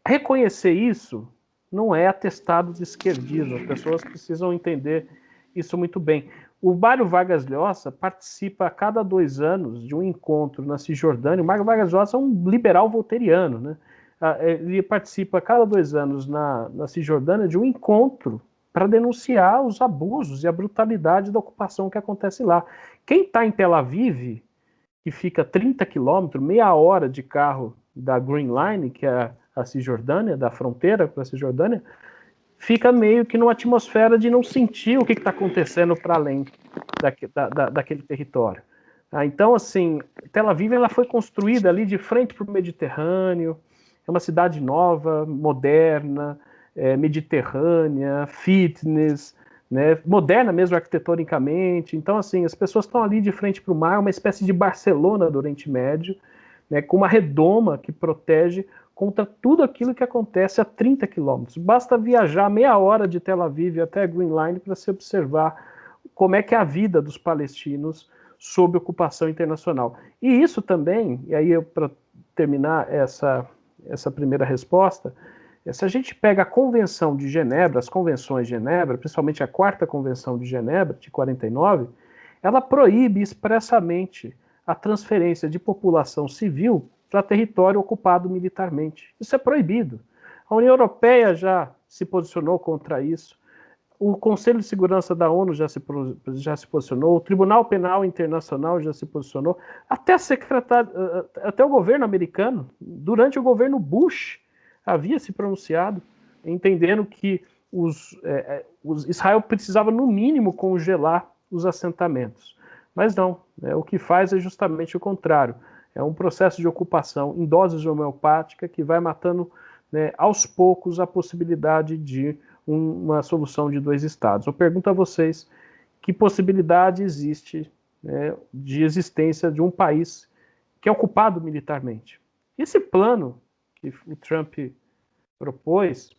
Reconhecer isso não é atestado de esquerdismo, as pessoas precisam entender isso muito bem. O Mário Vargas Llosa participa a cada 2 anos de um encontro na Cisjordânia. O Mário Vargas Llosa é um liberal voltairiano, né? Ele participa a cada 2 anos na Cisjordânia de um encontro para denunciar os abusos e a brutalidade da ocupação que acontece lá. Quem está em Tel Aviv, que fica 30 quilômetros, meia hora de carro da Green Line, que é a Cisjordânia, da fronteira para a Cisjordânia, fica meio que numa atmosfera de não sentir o que está acontecendo para além daquele território. Então, assim, Tel Aviv ela foi construída ali de frente para o Mediterrâneo, é uma cidade nova, moderna, mediterrânea, fitness, né, moderna mesmo arquitetonicamente. Então, assim, as pessoas estão ali de frente para o mar, uma espécie de Barcelona do Oriente Médio, né, com uma redoma que protege contra tudo aquilo que acontece a 30 quilômetros. Basta viajar meia hora de Tel Aviv até a Green Line para se observar como é que é a vida dos palestinos sob ocupação internacional. E isso também, e aí para terminar essa primeira resposta, se a gente pega a Convenção de Genebra, as convenções de Genebra, principalmente a 4ª Convenção de Genebra, de 49, ela proíbe expressamente a transferência de população civil para território ocupado militarmente. Isso é proibido. A União Europeia já se posicionou contra isso. O Conselho de Segurança da ONU já se posicionou, o Tribunal Penal Internacional já se posicionou, até o governo americano, durante o governo Bush, havia se pronunciado, entendendo que Israel precisava, no mínimo, congelar os assentamentos. Mas não, o que faz é justamente o contrário. É um processo de ocupação em doses homeopática que vai matando, né, aos poucos a possibilidade de uma solução de 2 estados. Eu pergunto a vocês que possibilidade existe, né, de existência de um país que é ocupado militarmente. Esse plano que o Trump propôs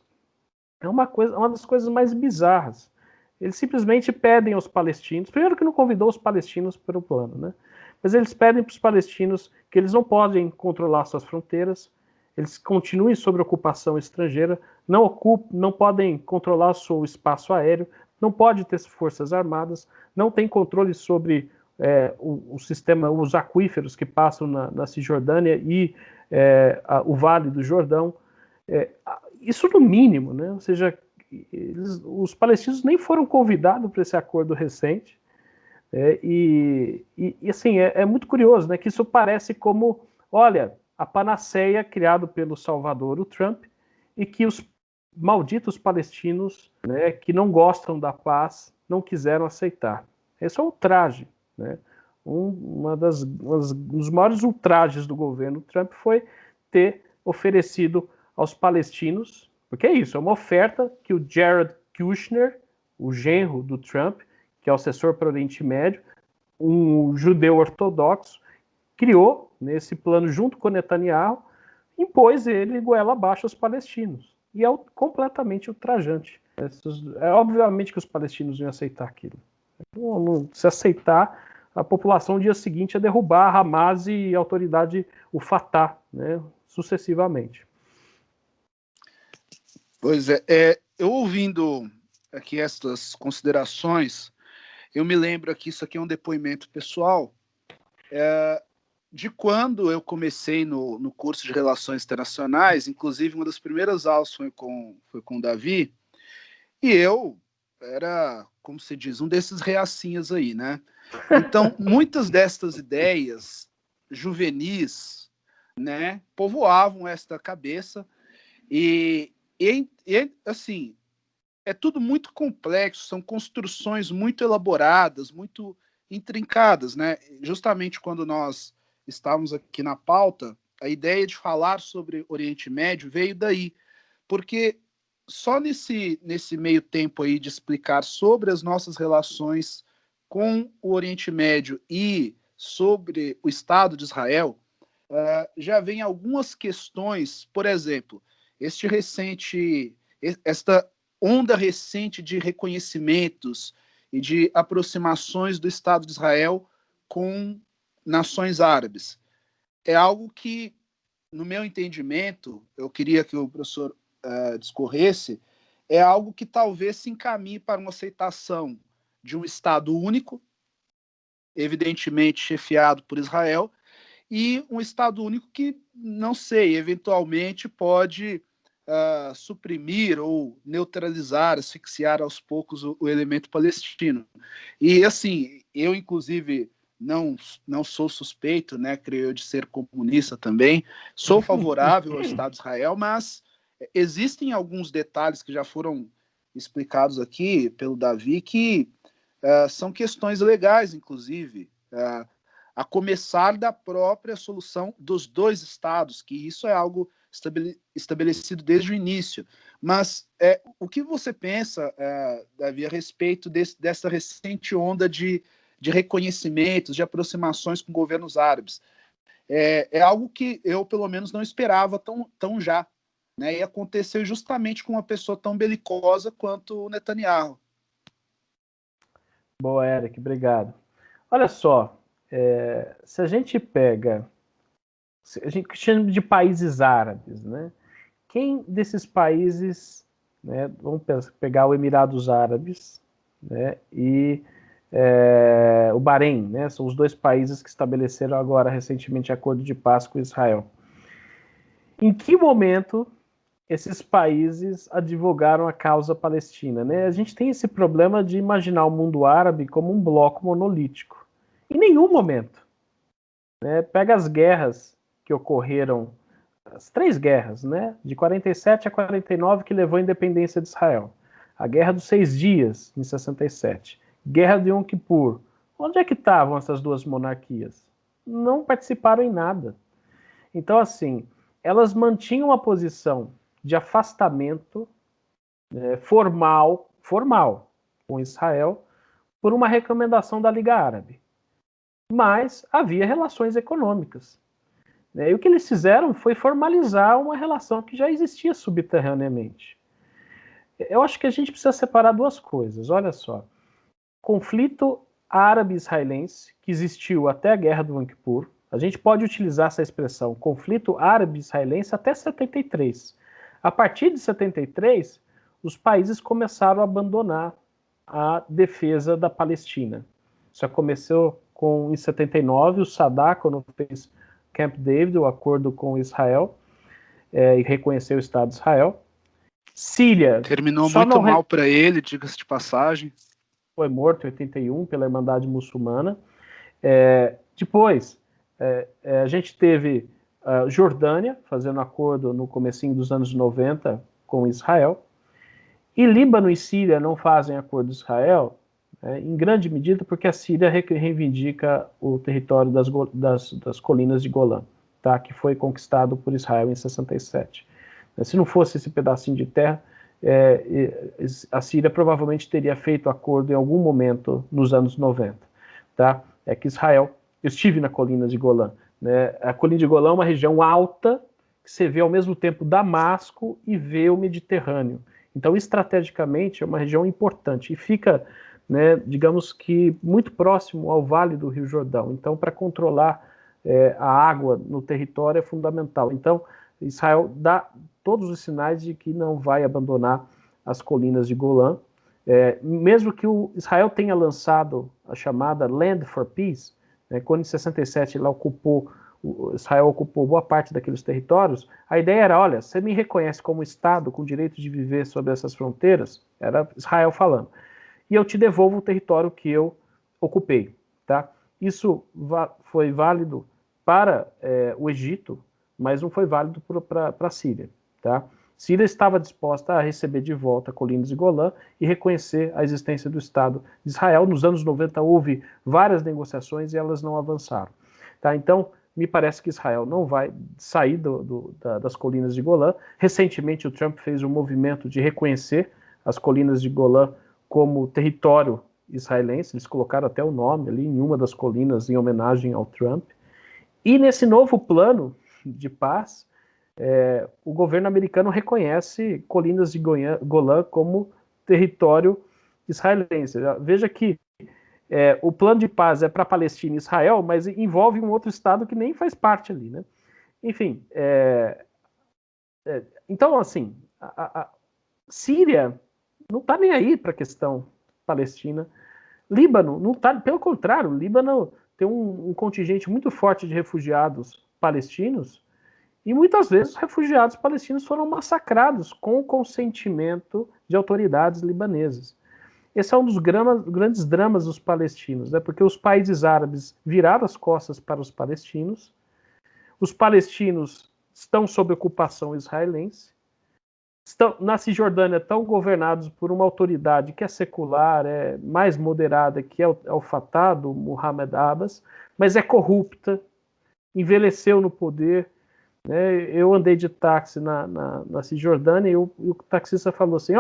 é uma das coisas mais bizarras. Eles simplesmente pedem aos palestinos, primeiro que não convidou os palestinos para o plano, né? Mas eles pedem para os palestinos que eles não podem controlar suas fronteiras, eles continuem sob ocupação estrangeira, não podem controlar o seu espaço aéreo, não pode ter forças armadas, não tem controle sobre o sistema, os aquíferos que passam na Cisjordânia e o Vale do Jordão. Isso no mínimo, né? Ou seja, os palestinos nem foram convidados para esse acordo recente. Assim, é muito curioso, né, que isso parece como, olha, a panaceia criada pelo Salvador, o Trump, e que os malditos palestinos, né, que não gostam da paz, não quiseram aceitar. Esse é um ultraje, né? Um dos maiores ultrajes do governo Trump foi ter oferecido aos palestinos, porque é isso, é uma oferta que o Jared Kushner, o genro do Trump, que é o assessor para o Oriente Médio, um judeu ortodoxo, criou nesse plano junto com Netanyahu, impôs ele goela abaixo aos palestinos. E é completamente ultrajante. Obviamente que os palestinos iam aceitar aquilo. Se aceitar, a população no dia seguinte ia derrubar a Hamas e a autoridade, o Fatah, né, sucessivamente. Pois é, eu ouvindo aqui estas considerações, eu me lembro aqui, isso aqui é um depoimento pessoal, de quando eu comecei no curso de Relações Internacionais, inclusive uma das primeiras aulas foi com o Davi, e eu era, como se diz, um desses reacinhas aí, né? Então, muitas destas ideias juvenis, né, povoavam esta cabeça e assim, é tudo muito complexo, são construções muito elaboradas, muito intrincadas, né? Justamente quando nós estávamos aqui na pauta, a ideia de falar sobre Oriente Médio veio daí, porque só nesse meio tempo aí de explicar sobre as nossas relações com o Oriente Médio e sobre o Estado de Israel, já vem algumas questões, por exemplo, esta onda recente de reconhecimentos e de aproximações do Estado de Israel com nações árabes. É algo que, no meu entendimento, eu queria que o professor discorresse, é algo que talvez se encaminhe para uma aceitação de um Estado único, evidentemente chefiado por Israel, e um Estado único que, não sei, eventualmente pode suprimir ou neutralizar, asfixiar aos poucos o elemento palestino. E, assim, eu, inclusive, não sou suspeito, né, creio eu, de ser comunista também, sou favorável ao Estado de Israel, mas existem alguns detalhes que já foram explicados aqui pelo Davi que são questões legais, inclusive, a começar da própria solução dos dois estados, que isso é algo estabelecido desde o início. Mas o que você pensa, Davi, a respeito dessa recente onda de reconhecimentos, de aproximações com governos árabes? É algo que eu, pelo menos, não esperava tão já, né? E aconteceu justamente com uma pessoa tão belicosa quanto o Netanyahu. Boa, Eric, obrigado. Olha só, se a gente pega, a gente chama de países árabes, né? Quem desses países, né, vamos pegar o Emirados Árabes, né, e o Bahrein, né, são os dois países que estabeleceram agora recentemente acordo de paz com Israel. Em que momento esses países advogaram a causa palestina, né? A gente tem esse problema de imaginar o mundo árabe como um bloco monolítico. Em nenhum momento. Né? Pega as guerras que ocorreram, as 3 guerras, né? De 47 a 49, que levou à independência de Israel. A Guerra dos 6 Dias, em 67. Guerra de Yom Kippur. Onde é que estavam essas duas monarquias? Não participaram em nada. Então, assim, elas mantinham uma posição de afastamento formal com Israel por uma recomendação da Liga Árabe. Mas havia relações econômicas. E o que eles fizeram foi formalizar uma relação que já existia subterraneamente. Eu acho que a gente precisa separar duas coisas. Olha só. Conflito árabe-israelense, que existiu até a Guerra do Yom Kippur. A gente pode utilizar essa expressão, conflito árabe-israelense, até 73. A partir de 73, os países começaram a abandonar a defesa da Palestina. Isso começou em 79, o Saddam, quando fez Camp David, o acordo com Israel, e reconheceu o Estado de Israel. Síria... Terminou muito mal para ele, diga-se de passagem. Foi morto em 81 pela Irmandade Muçulmana. Depois, a gente teve Jordânia, fazendo acordo no comecinho dos anos 90 com Israel. E Líbano e Síria não fazem acordo com Israel, em grande medida porque a Síria reivindica o território das colinas de Golã, tá, que foi conquistado por Israel em 67. Se não fosse esse pedacinho de terra, a Síria provavelmente teria feito acordo em algum momento nos anos 90. Tá? É que Israel... Eu estive na colina de Golã. Né? A colina de Golã é uma região alta, que você vê ao mesmo tempo Damasco e vê o Mediterrâneo. Então, estrategicamente, é uma região importante. E fica, né, digamos que, muito próximo ao Vale do Rio Jordão. Então, para controlar a água no território é fundamental. Então, Israel dá todos os sinais de que não vai abandonar as colinas de Golã. Mesmo que o Israel tenha lançado a chamada Land for Peace, quando em 67 Israel ocupou boa parte daqueles territórios, a ideia era, olha, você me reconhece como Estado com o direito de viver sobre essas fronteiras, era Israel falando, e eu te devolvo o território que eu ocupei. Tá? Isso foi válido para o Egito, mas não foi válido para a Síria. Tá? Síria estava disposta a receber de volta colinas de Golã e reconhecer a existência do Estado de Israel. Nos anos 90 houve várias negociações e elas não avançaram. Tá? Então, me parece que Israel não vai sair das colinas de Golã. Recentemente, o Trump fez um movimento de reconhecer as colinas de Golã como território israelense. Eles colocaram até o nome ali em uma das colinas em homenagem ao Trump. E nesse novo plano de paz, o governo americano reconhece colinas de Golã como território israelense. Veja que o plano de paz é para Palestina e Israel, mas envolve um outro estado que nem faz parte ali, né? Enfim, então, assim, a Síria não está nem aí para a questão palestina. Líbano não está, pelo contrário, o Líbano tem um contingente muito forte de refugiados palestinos e muitas vezes os refugiados palestinos foram massacrados com o consentimento de autoridades libanesas. Esse é um dos grandes dramas dos palestinos, né? Porque os países árabes viraram as costas para os palestinos estão sob ocupação israelense, na Cisjordânia estão governados por uma autoridade que é secular, é mais moderada, que é o Fatah, do Mohamed Abbas, mas é corrupta, envelheceu no poder. Né? Eu andei de táxi na Cisjordânia e o taxista falou assim,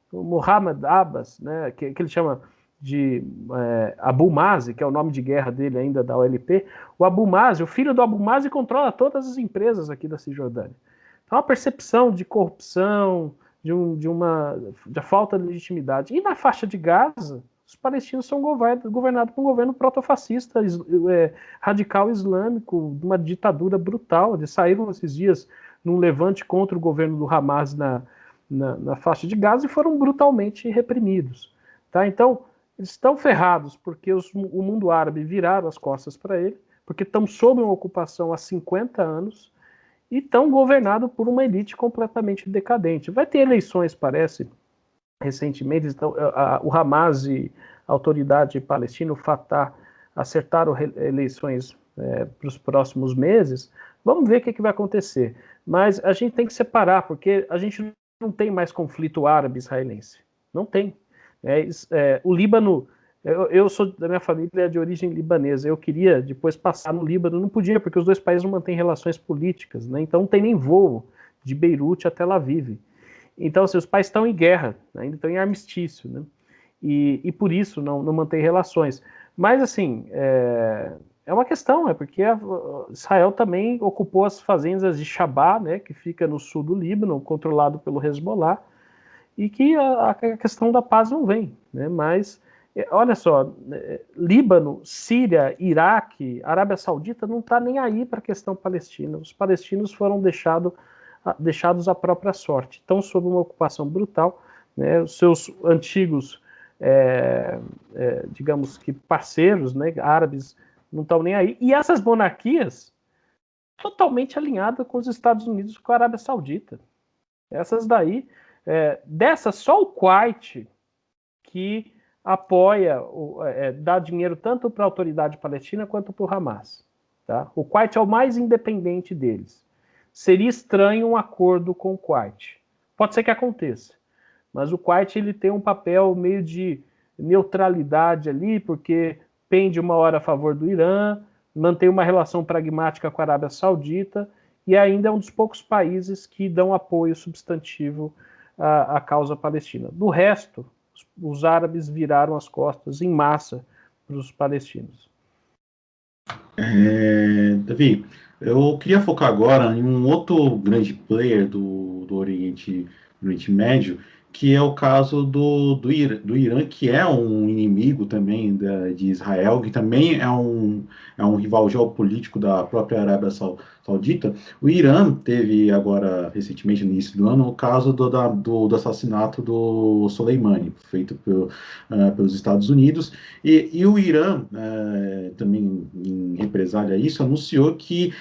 o Mohamed Abbas, né, que ele chama de Abu Mazi, que é o nome de guerra dele ainda da OLP, o Abu Mazi, o filho do Abu Mazi, controla todas as empresas aqui da Cisjordânia. Então, uma percepção de corrupção, de falta de legitimidade. E na faixa de Gaza, os palestinos são governados por um governo protofascista, radical islâmico, de uma ditadura brutal. Eles saíram esses dias num levante contra o governo do Hamas na faixa de Gaza e foram brutalmente reprimidos. Tá? Então, eles estão ferrados porque o mundo árabe viraram as costas para ele, porque estão sob uma ocupação há 50 anos, e estão governados por uma elite completamente decadente. Vai ter eleições, parece, recentemente. Então, o Hamas e a autoridade palestina, o Fatah, acertaram eleições para os próximos meses. Vamos ver o que vai acontecer. Mas a gente tem que separar, porque a gente não tem mais conflito árabe-israelense. Não tem. O Líbano... Eu sou da minha família de origem libanesa. Eu queria depois passar no Líbano, não podia, porque os dois países não mantêm relações políticas, né? Então não tem nem voo de Beirute a Tel Aviv. Então, assim, os países estão em guerra, ainda estão em armistício, né? E por isso não mantém relações. Mas, assim, é uma questão, porque Israel também ocupou as fazendas de Shabá, né, que fica no sul do Líbano, controlado pelo Hezbollah, e que a questão da paz não vem, né? Mas olha só, Líbano, Síria, Iraque, Arábia Saudita não está nem aí para a questão palestina. Os palestinos foram deixados à própria sorte. Estão sob uma ocupação brutal. Né? Os seus antigos, digamos que parceiros, né, árabes, não estão nem aí. E essas monarquias totalmente alinhadas com os Estados Unidos e com a Arábia Saudita. Essas daí, dessas, só o Kuwait que apoia, dá dinheiro tanto para a autoridade palestina quanto para o Hamas. Tá? O Kuwait é o mais independente deles. Seria estranho um acordo com o Kuwait. Pode ser que aconteça, mas o Kuwait ele tem um papel meio de neutralidade ali, porque pende uma hora a favor do Irã, mantém uma relação pragmática com a Arábia Saudita e ainda é um dos poucos países que dão apoio substantivo à causa palestina. Do resto, os árabes viraram as costas em massa para os palestinos. Davi, eu queria focar agora em um outro grande player do Oriente Médio, que é o caso do Irã, que é um inimigo também de Israel, que também é um rival geopolítico da própria Arábia Saudita. O Irã teve agora, recentemente, no início do ano, o caso do assassinato do Soleimani, feito pelos Estados Unidos, e o Irã, também em represália a isso, anunciou que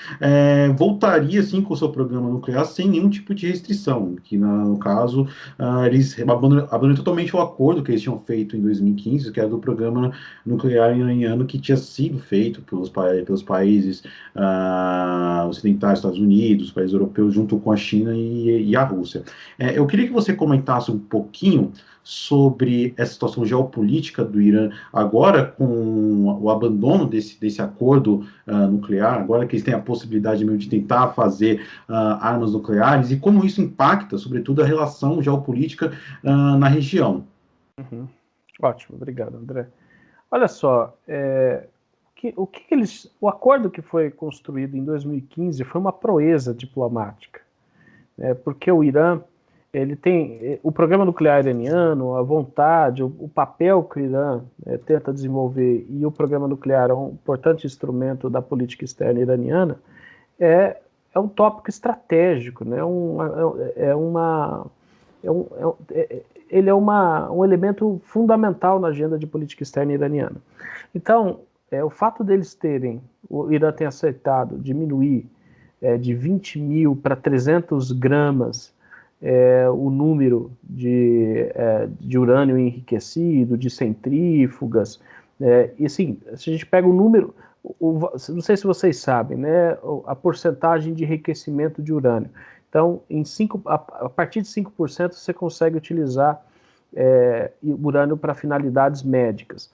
voltaria, assim, com o seu programa nuclear sem nenhum tipo de restrição, que no caso, eles abandonaram totalmente o acordo que eles tinham feito em 2015, que era do programa nuclear iraniano que tinha sido feito pelos países ocidentais, Estados Unidos, os países europeus, junto com a China e a Rússia. Eu queria que você comentasse um pouquinho sobre essa situação geopolítica do Irã agora, com o abandono desse acordo nuclear, agora que eles têm a possibilidade mesmo de tentar fazer armas nucleares, e como isso impacta, sobretudo, a relação geopolítica na região. Uhum. Ótimo, obrigado, André. Olha só, o acordo que foi construído em 2015 foi uma proeza diplomática. porque o Irã ele tem o programa nuclear iraniano, a vontade, o papel que o Irã tenta desenvolver, e o programa nuclear é um importante instrumento da política externa iraniana, é um tópico estratégico, né? Ele é um elemento fundamental na agenda de política externa iraniana. Então, o fato deles o Irã tem aceitado diminuir de 20 mil para 300 gramas o número de urânio enriquecido, de centrífugas, e assim, se a gente pega o número, não sei se vocês sabem, né, a porcentagem de enriquecimento de urânio. Então, a partir de 5% você consegue utilizar urânio para finalidades médicas.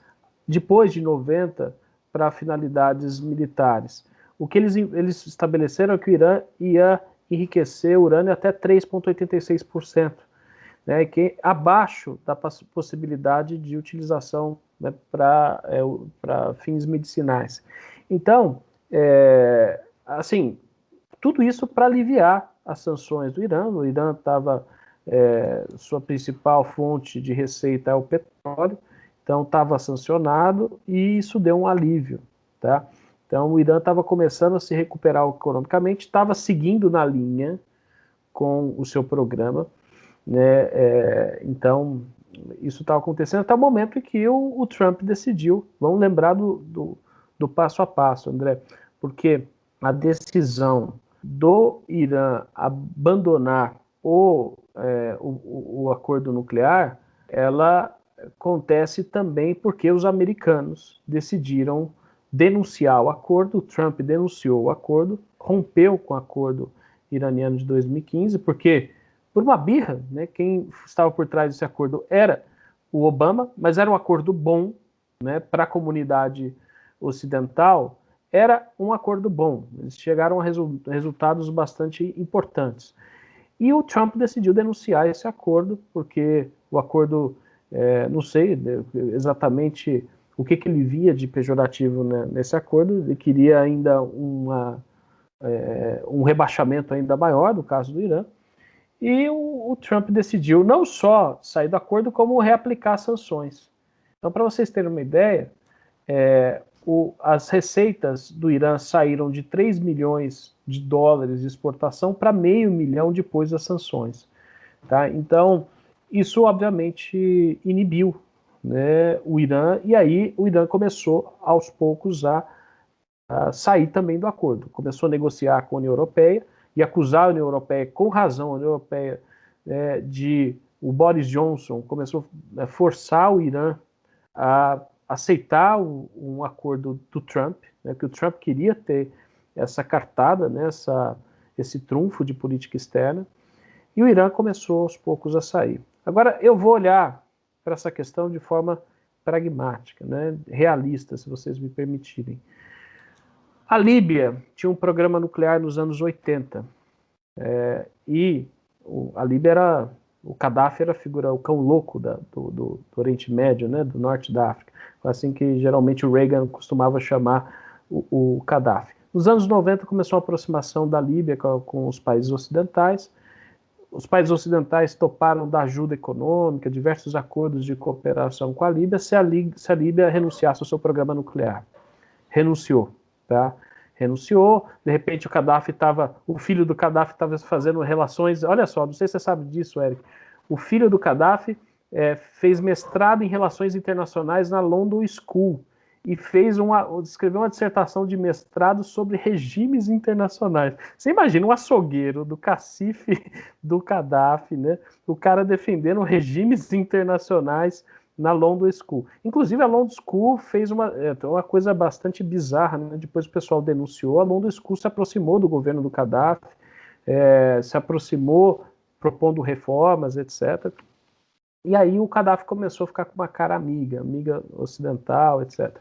Depois de 90% para finalidades militares. O que eles estabeleceram é que o Irã ia enriquecer urânio até 3,86%, né, que é abaixo da possibilidade de utilização, né, para fins medicinais. Então, assim, tudo isso para aliviar as sanções do Irã. O Irã estava, sua principal fonte de receita é o petróleo, então estava sancionado e isso deu um alívio, tá? Então o Irã estava começando a se recuperar economicamente, estava seguindo na linha com o seu programa, né? Então isso estava acontecendo até o momento em que o Trump decidiu. Vamos lembrar do passo a passo, André, porque a decisão do Irã abandonar o acordo nuclear, ela acontece também porque os americanos decidiram denunciar o acordo. O Trump denunciou o acordo, rompeu com o acordo iraniano de 2015, porque, por uma birra, né, quem estava por trás desse acordo era o Obama, mas era um acordo bom, né, para a comunidade ocidental, era um acordo bom. Eles chegaram a resultados bastante importantes. E o Trump decidiu denunciar esse acordo, porque o acordo, não sei exatamente o que ele via de pejorativo, né, nesse acordo. Ele queria ainda um rebaixamento ainda maior, no caso do Irã. E o Trump decidiu não só sair do acordo, como reaplicar sanções. Então, para vocês terem uma ideia, as receitas do Irã saíram de 3 milhões de dólares de exportação para $500 milhão depois das sanções. Tá? Então, isso obviamente inibiu, né, o Irã, e aí o Irã começou aos poucos a sair também do acordo. Começou a negociar com a União Europeia e acusar a União Europeia, com razão, a União Europeia, o Boris Johnson começou a forçar o Irã a aceitar um acordo do Trump, né, que o Trump queria ter essa cartada, né, esse trunfo de política externa, e o Irã começou aos poucos a sair. Agora, eu vou olhar para essa questão de forma pragmática, né, realista, se vocês me permitirem. A Líbia tinha um programa nuclear nos anos 80, e a Líbia era... O Gaddafi era a figura, o cão louco do Oriente Médio, né, do norte da África. Assim que geralmente o Reagan costumava chamar o Gaddafi. Nos anos 90 começou a aproximação da Líbia com os países ocidentais. Os países ocidentais toparam da ajuda econômica, diversos acordos de cooperação com a Líbia, se a Líbia renunciasse ao seu programa nuclear. Renunciou, tá? Renunciou, de repente o filho do Gaddafi estava fazendo relações, olha só, não sei se você sabe disso, Eric, o filho do Gaddafi fez mestrado em relações internacionais na London School e escreveu uma dissertação de mestrado sobre regimes internacionais. Você imagina um açougueiro do cacife do Gaddafi, né, o cara defendendo regimes internacionais na London School. Inclusive, a London School fez uma coisa bastante bizarra, né? Depois o pessoal denunciou. A London School se aproximou do governo do Gaddafi, se aproximou propondo reformas, etc. E aí o Gaddafi começou a ficar com uma cara amiga ocidental, etc.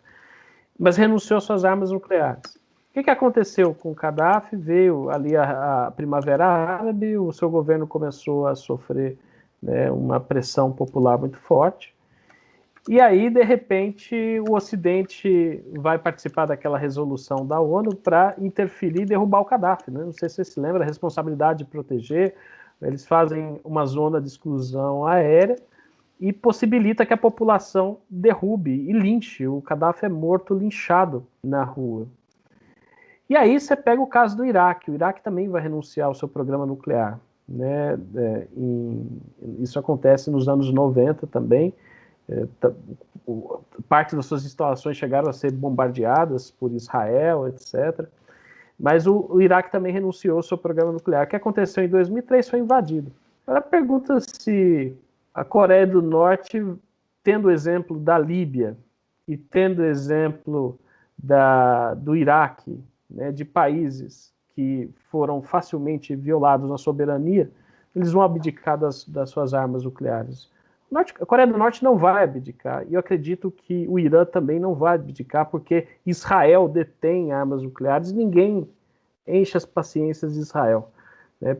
Mas renunciou às suas armas nucleares. O que aconteceu com o Gaddafi? Veio ali a Primavera Árabe, o seu governo começou a sofrer, né, uma pressão popular muito forte. E aí, de repente, o Ocidente vai participar daquela resolução da ONU para interferir e derrubar o Gaddafi, né? Não sei se você se lembra, a responsabilidade de proteger Eles fazem uma zona de exclusão aérea e possibilita que a população derrube e linche. O Gaddafi é morto linchado na rua. E aí você pega o caso do Iraque. O Iraque também vai renunciar ao seu programa nuclear, né? Isso acontece nos anos 90 também. Parte das suas instalações chegaram a ser bombardeadas por Israel, etc. Mas o Iraque também renunciou ao seu programa nuclear. O que aconteceu em 2003 foi invadido. Ela pergunta se a Coreia do Norte, tendo o exemplo da Líbia e tendo o exemplo do Iraque, né, de países que foram facilmente violados na soberania, eles vão abdicar das suas armas nucleares. A Coreia do Norte não vai abdicar, e eu acredito que o Irã também não vai abdicar, porque Israel detém armas nucleares e ninguém enche as paciências de Israel.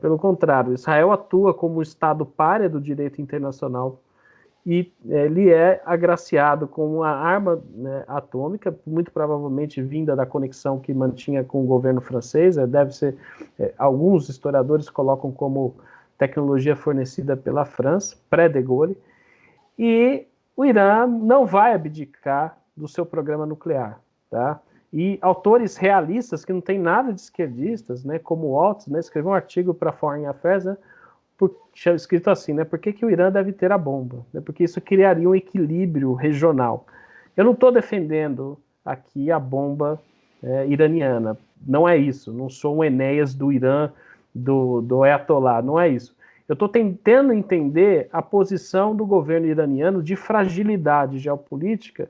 Pelo contrário, Israel atua como Estado pária do direito internacional e ele é agraciado com uma arma, né, atômica, muito provavelmente vinda da conexão que mantinha com o governo francês. Deve ser, alguns historiadores colocam como tecnologia fornecida pela França, pré-de Gaulle, e o Irã não vai abdicar do seu programa nuclear, tá? E autores realistas, que não tem nada de esquerdistas, né, como Waltz, né, escreveu um artigo para Foreign Affairs, né, escrito assim, né, por que o Irã deve ter a bomba? Né, porque isso criaria um equilíbrio regional. Eu não estou defendendo aqui a bomba iraniana, não é isso, não sou um Enéas do Irã, do Ayatollah, não é isso. Eu estou tentando entender a posição do governo iraniano de fragilidade geopolítica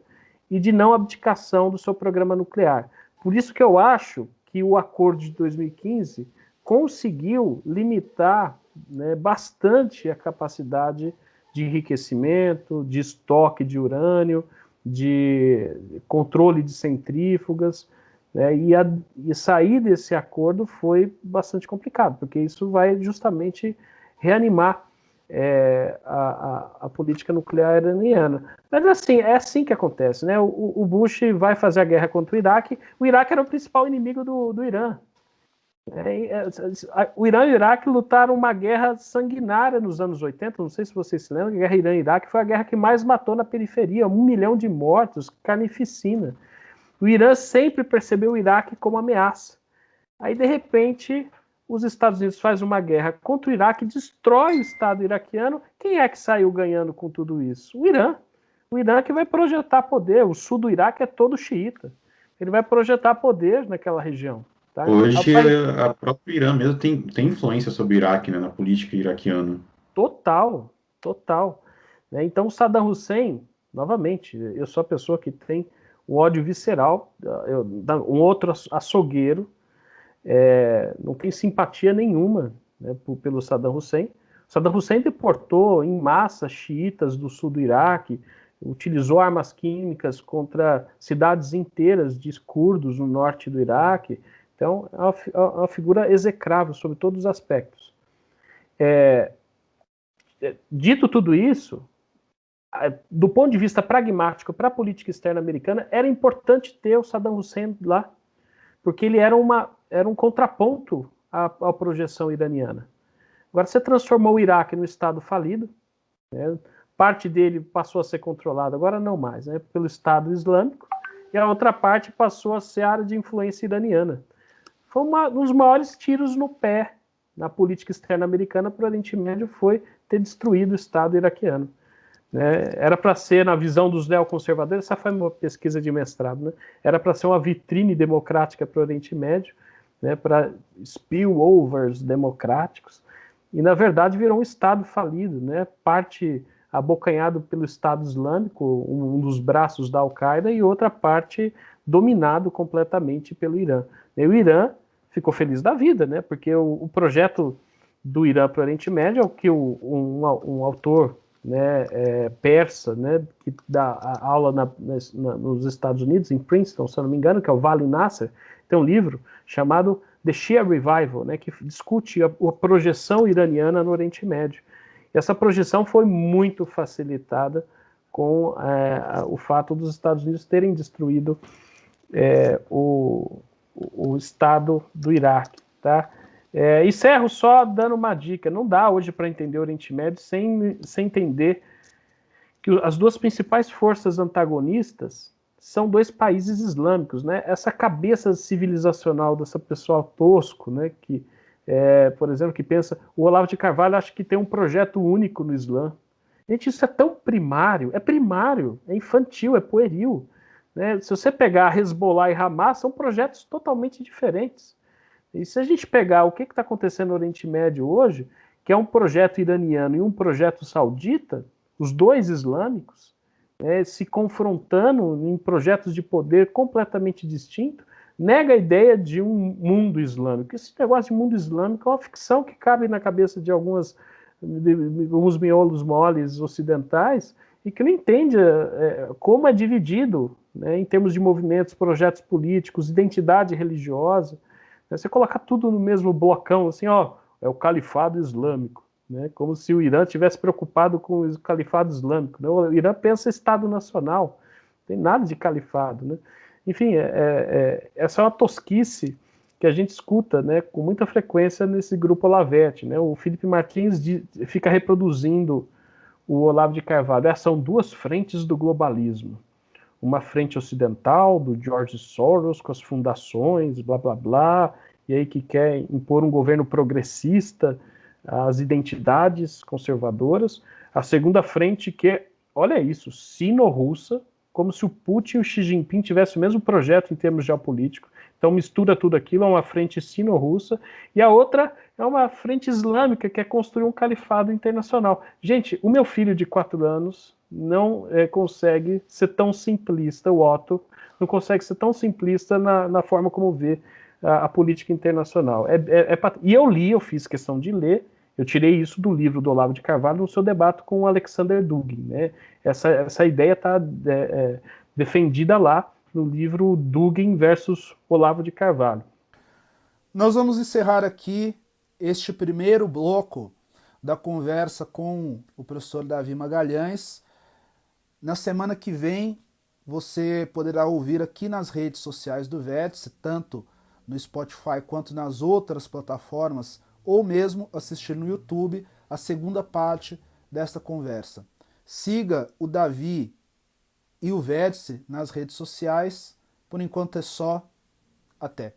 e de não abdicação do seu programa nuclear. Por isso que eu acho que o acordo de 2015 conseguiu limitar, né, bastante a capacidade de enriquecimento, de estoque de urânio, de controle de centrífugas, né, e sair desse acordo foi bastante complicado, porque isso vai justamente reanimar a política nuclear iraniana. Mas assim, é assim que acontece, né? O Bush vai fazer a guerra contra o Iraque era o principal inimigo do Irã. O Irã e o Iraque lutaram uma guerra sanguinária nos anos 80, não sei se vocês se lembram, a guerra Irã-Iraque foi a guerra que mais matou na periferia, 1 milhão de mortos, carnificina. O Irã sempre percebeu o Iraque como ameaça. Aí, de repente, os Estados Unidos fazem uma guerra contra o Iraque, destrói o Estado iraquiano. Quem é que saiu ganhando com tudo isso? O Irã. O Irã que vai projetar poder. O sul do Iraque é todo xiita. Ele vai projetar poder naquela região. Tá? Hoje, a própria Irã mesmo tem influência sobre o Iraque, né, na política iraquiana. Total, total. Então, Saddam Hussein, novamente, eu sou a pessoa que tem o ódio visceral, um outro açougueiro, não tem simpatia nenhuma, né, pelo Saddam Hussein. Saddam Hussein deportou em massa xiitas do sul do Iraque, utilizou armas químicas contra cidades inteiras de curdos no norte do Iraque. Então, é uma figura execrável sobre todos os aspectos. Dito tudo isso, do ponto de vista pragmático para a política externa americana, era importante ter o Saddam Hussein lá, porque ele era um contraponto à projeção iraniana. Agora, você transformou o Iraque num Estado falido, né? Parte dele passou a ser controlada, agora não mais, né, pelo Estado Islâmico, e a outra parte passou a ser área de influência iraniana. Foi um dos maiores tiros no pé na política externa americana para o Oriente Médio, foi ter destruído o Estado iraquiano. Era para ser, na visão dos neoconservadores, essa foi uma pesquisa de mestrado, né? Era para ser uma vitrine democrática para o Oriente Médio, né, para spillovers democráticos, e na verdade virou um Estado falido, né? Parte abocanhado pelo Estado Islâmico, um dos braços da Al-Qaeda, e outra parte dominado completamente pelo Irã. E o Irã ficou feliz da vida, né? Porque o projeto do Irã para o Oriente Médio é o que um autor, né, persa, né, que dá aula nos Estados Unidos, em Princeton, se eu não me engano, que é o Vali Nasser, tem um livro chamado The Shia Revival, né, que discute a projeção iraniana no Oriente Médio. E essa projeção foi muito facilitada com o fato dos Estados Unidos terem destruído o Estado do Iraque. Tá? Encerro só dando uma dica. Não dá hoje para entender o Oriente Médio sem entender que as duas principais forças antagonistas são dois países islâmicos, né? Essa cabeça civilizacional dessa pessoa tosco, né? Que, por exemplo, que pensa... O Olavo de Carvalho acha que tem um projeto único no Islã. Gente, isso é tão primário, é infantil, é pueril. Né? Se você pegar Hezbollah e Hamas, são projetos totalmente diferentes. E se a gente pegar o que está acontecendo no Oriente Médio hoje, que é um projeto iraniano e um projeto saudita, os dois islâmicos, se confrontando em projetos de poder completamente distintos, nega a ideia de um mundo islâmico. Esse negócio de mundo islâmico é uma ficção que cabe na cabeça de alguns miolos moles ocidentais e que não entende como é dividido, né, em termos de movimentos, projetos políticos, identidade religiosa. Você colocar tudo no mesmo blocão, assim, ó, é o califado islâmico, né? Como se o Irã tivesse preocupado com o califado islâmico. Né? O Irã pensa Estado Nacional, não tem nada de califado, né? Enfim, essa é uma tosquice que a gente escuta, né, com muita frequência nesse grupo Olavete, né? O Felipe Martins fica reproduzindo o Olavo de Carvalho. São duas frentes do globalismo. Uma frente ocidental, do George Soros, com as fundações, blá, blá, blá, e aí que quer impor um governo progressista, as identidades conservadoras. A segunda frente que é, olha isso, sino-russa, como se o Putin e o Xi Jinping tivessem o mesmo projeto em termos geopolíticos. Então mistura tudo aquilo, é uma frente sino-russa, e a outra é uma frente islâmica que quer construir um califado internacional. Gente, o meu filho de 4 anos não consegue ser tão simplista, o Otto, não consegue ser tão simplista na forma como vê a política internacional. E eu fiz questão de ler, eu tirei isso do livro do Olavo de Carvalho no seu debate com o Alexander Dugin. Né? Essa ideia está defendida lá no livro Dugin versus Olavo de Carvalho. Nós vamos encerrar aqui este primeiro bloco da conversa com o professor Davi Magalhães. Na semana que vem, você poderá ouvir aqui nas redes sociais do Vértice, tanto no Spotify quanto nas outras plataformas, ou mesmo assistir no YouTube a segunda parte desta conversa. Siga o Davi e o Vértice nas redes sociais. Por enquanto é só. Até.